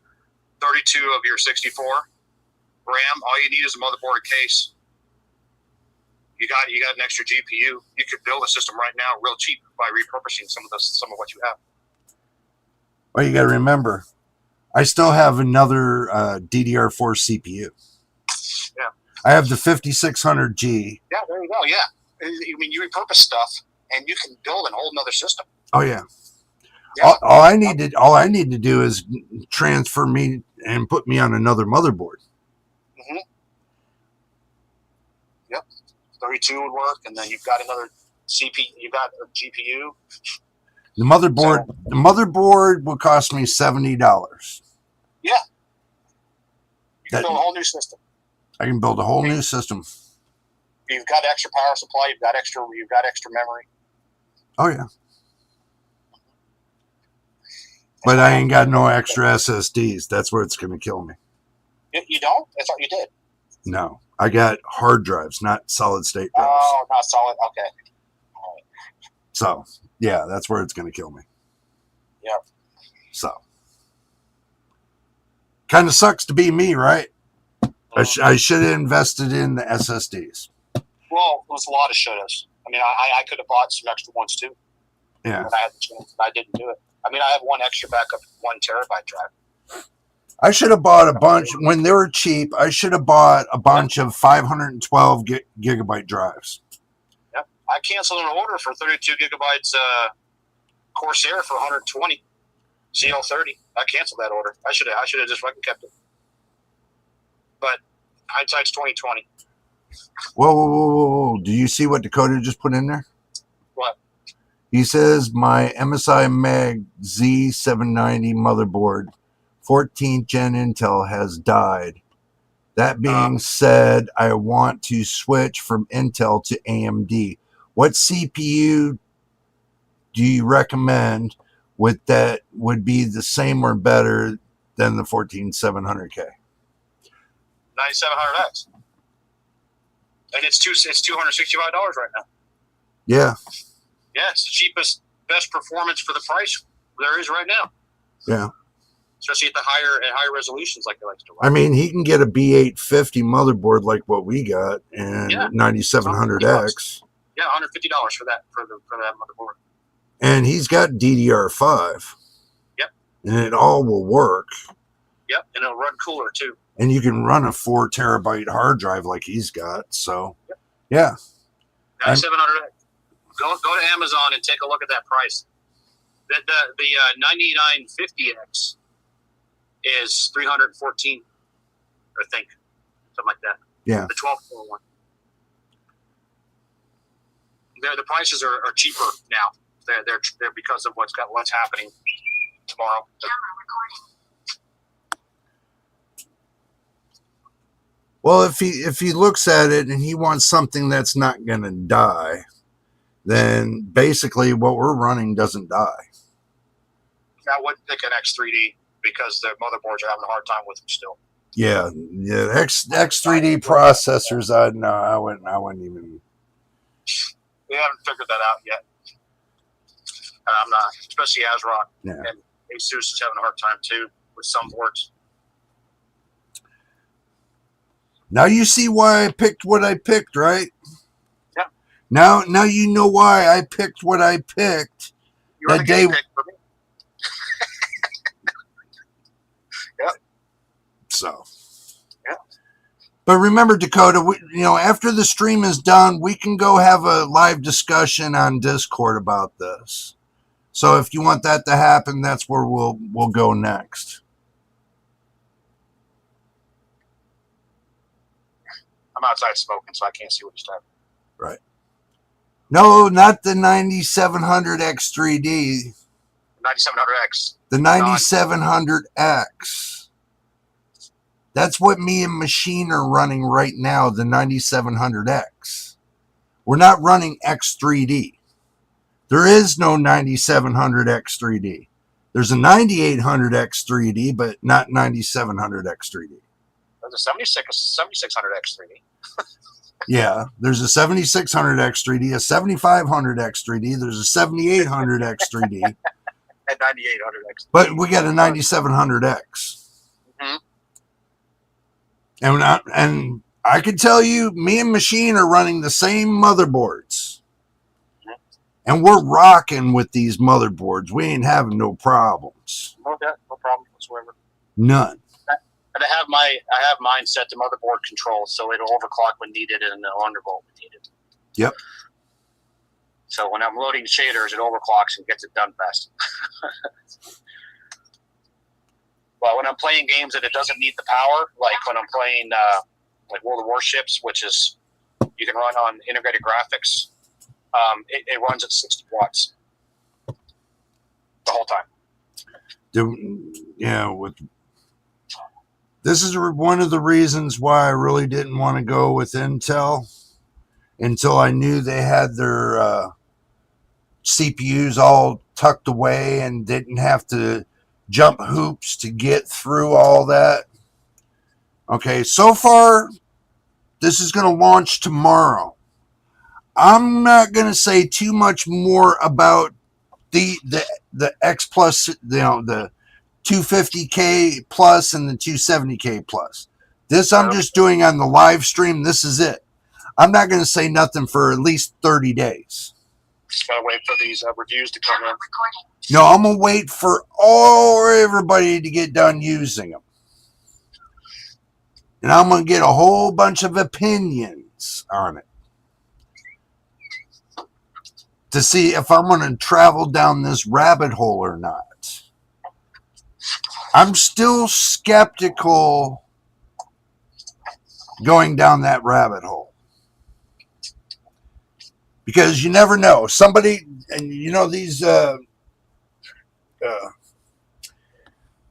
32 of your 64 RAM. All you need is a motherboard case. You got an extra GPU. You could build a system right now real cheap by repurposing some of what you have. Well, you got to remember, I still have another DDR4 CPU. Yeah. I have the 5600G. Yeah, there you go. Yeah. I mean, you repurpose stuff, and you can build a whole nother system. Oh yeah. Yeah. All I need to do is transfer me and put me on another motherboard. Mm-hmm. Yep. 32 would work, and then you've got another CPU. You've got a GPU. The motherboard will cost me $70. Yeah. You can build a whole new system. I can build a whole new system. You've got extra power supply. You've got extra memory. Oh yeah. But I ain't got no extra SSDs. That's where it's going to kill me. You don't? That's what you did. No, I got hard drives, not solid state drives. Oh, not solid. Okay. All right. So yeah, that's where it's going to kill me. Yep. So kind of sucks to be me, right? I should have invested in the SSDs. Well, there's a lot of shouldas. I mean, I could have bought some extra ones too. Yeah. When I had the chance, but I didn't do it. I mean, I have one extra backup 1 terabyte drive. I should have bought a bunch when they were cheap. I should have bought a bunch of 512 gigabyte drives. Yep. I canceled an order for 32 gigabytes Corsair for 120 CL30. I canceled that order. I should have just fucking kept it. But hindsight's 2020. Whoa. Do you see what Dakota just put in there? What? He says, my MSI Mag Z790 motherboard, 14th gen Intel, has died. That being said, I want to switch from Intel to AMD. What CPU do you recommend with that would be the same or better than the 14700K? 9700X. And it's $265 right now. Yeah. Yeah, it's the cheapest, best performance for the price there is right now. Yeah. Especially at the higher resolutions like they like to run. I mean, he can get a B850 motherboard like what we got and 9700X. Yeah, $150 for that motherboard. And he's got DDR5. Yep. And it all will work. Yep, and it'll run cooler too. And you can run a 4 terabyte hard drive like he's got. So, yeah. 9700X. Go to Amazon and take a look at that price. The 9950X is $314, I think, something like that. Yeah. The 1241. The prices are cheaper now. They're because of what's happening tomorrow. Well, if he looks at it and he wants something that's not going to die, then basically what we're running doesn't die. I wouldn't pick an X3D because the motherboards are having a hard time with them still. Yeah. X3D processors. I wouldn't even. We haven't figured that out yet. I'm not, especially ASRock. Yeah. And Asus is having a hard time too with some boards. Now you see why I picked what I picked, right? Yeah. Now you know why I picked what I picked. You were the guinea pig for me. Yep. So. Yeah. But remember, Dakota, after the stream is done, we can go have a live discussion on Discord about this. So if you want that to happen, that's where we'll go next. I'm outside smoking, so I can't see what he's typing. Right. No, not the 9700X3D. 9700X. The 9700X. That's what me and Machine are running right now, the 9700X. We're not running X3D. There is no 9700X3D. There's a 9800X3D, but not 9700X3D. There's a 7600X3D. Yeah, there's a 7600X3D, a 7500X3D, there's a 7800X3D. And 9800X. But we got a 9700X. Mm-hmm. And I can tell you, me and Machine are running the same motherboards. Mm-hmm. And we're rocking with these motherboards. We ain't having no problems. No problem whatsoever. None. And I have mine set to motherboard control, so it'll overclock when needed and undervolt when needed. Yep. So when I'm loading shaders, it overclocks and gets it done fast. But when I'm playing games that it doesn't need the power, like when I'm playing like World of Warships, which is you can run on integrated graphics, it runs at 60 watts the whole time. This is one of the reasons why I really didn't want to go with Intel until I knew they had their CPUs all tucked away and didn't have to jump hoops to get through all that. Okay, so far, this is going to launch tomorrow. I'm not going to say too much more about the X Plus, the 250K plus and the 270K plus. This I'm just doing on the live stream. This is it. I'm not going to say nothing for at least 30 days. Just gotta wait for these reviews to come in. No, I'm going to wait for everybody to get done using them. And I'm going to get a whole bunch of opinions on it to see if I'm going to travel down this rabbit hole or not. I'm still skeptical going down that rabbit hole because you never know. Somebody, and these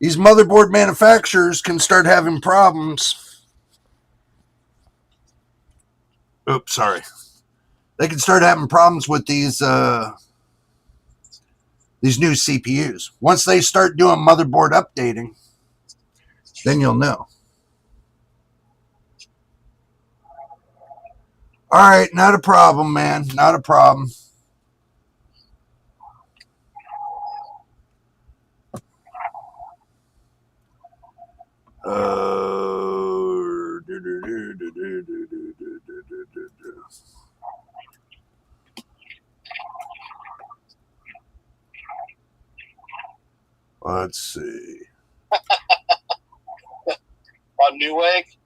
motherboard manufacturers can start having problems. Oops, sorry. They can start having problems with these new CPUs. Once they start doing motherboard updating, then you'll know. All right, not a problem, man. Not a problem. Let's see. On Newegg,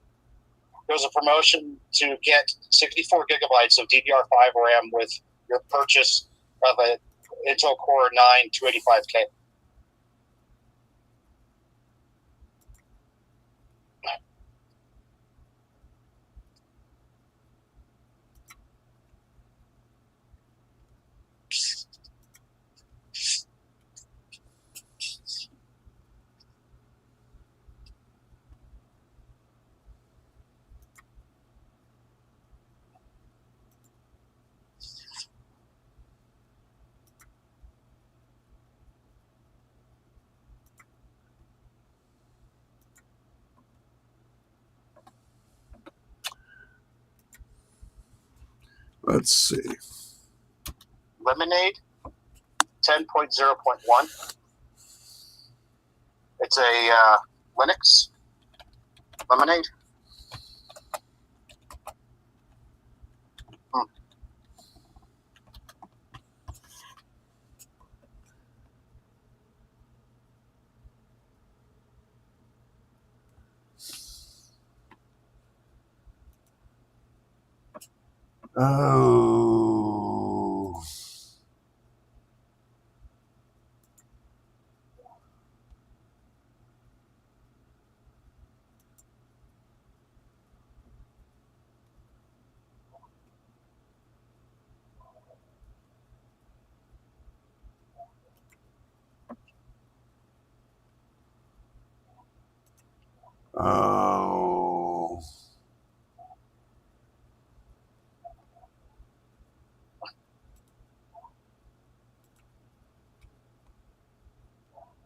there's a promotion to get 64 gigabytes of DDR5 RAM with your purchase of an Intel Core 9 285K. Let's see. Lemonade 10.0.1. It's a Linux lemonade. Oh. Oh.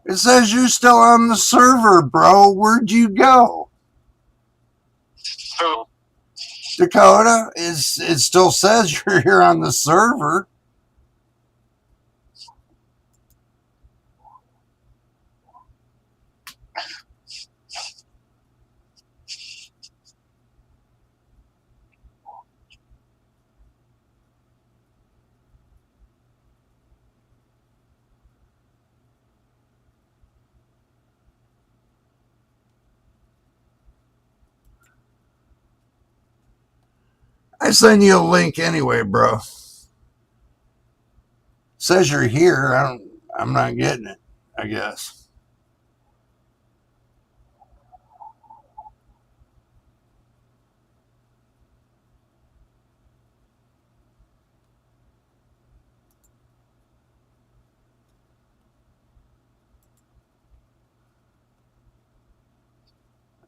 It says you're still on the server, bro. Where'd you go? Who? Dakota, it still says you're here on the server. I send you a link anyway, bro. Says you're here. I'm not getting it, I guess.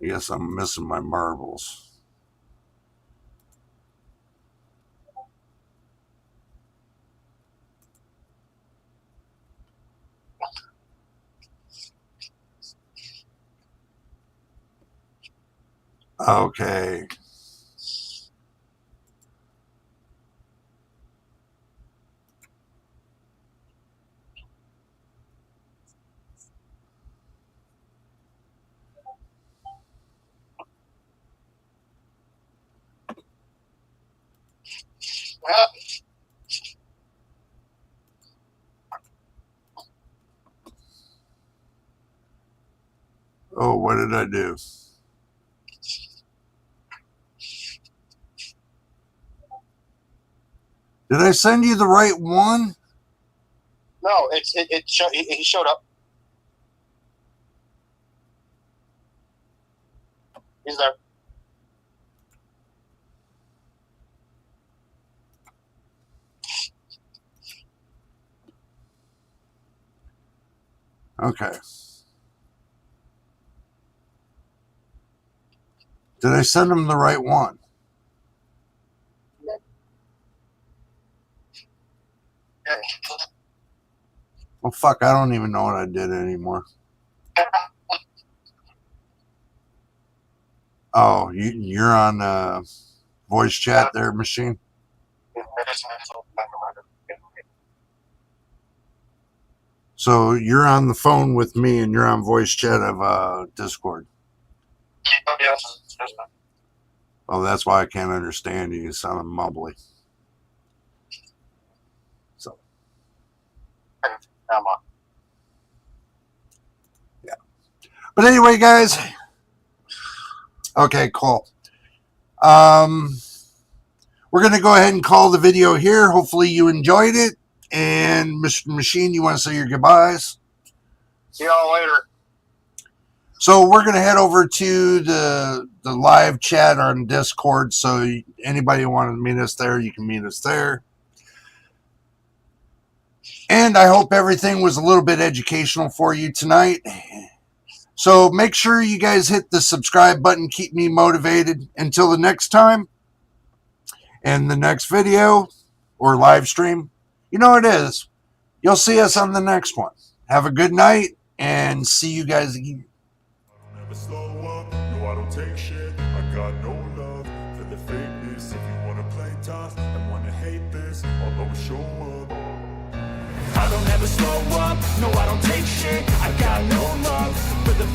I guess I'm missing my marbles. Okay. Oh, what did I do? Did I send you the right one? No, he showed up. He's there. Okay. Did I send him the right one? Well, fuck, I don't even know what I did anymore. Oh, you're on voice chat there, machine? So you're on the phone with me and you're on voice chat of Discord. Oh, that's why I can't understand you. You sound mumbly. So. Yeah. But anyway, guys. Okay, cool. We're going to go ahead and call the video here. Hopefully you enjoyed it. And Mr. Machine, you want to say your goodbyes? See y'all later. So we're going to head over to the live chat on Discord. So anybody who wants to meet us there, you can meet us there. And I hope everything was a little bit educational for you tonight. So make sure you guys hit the subscribe button. Keep me motivated. Until the next time. And the next video or live stream. You know what it is. You'll see us on the next one. Have a good night and see you guys again. Never slow up, no I don't take shit. I got no love for the fakeness. If you wanna play tough and wanna hate days, I'll always show up. I don't ever slow up, no I don't take shit. I got no love for the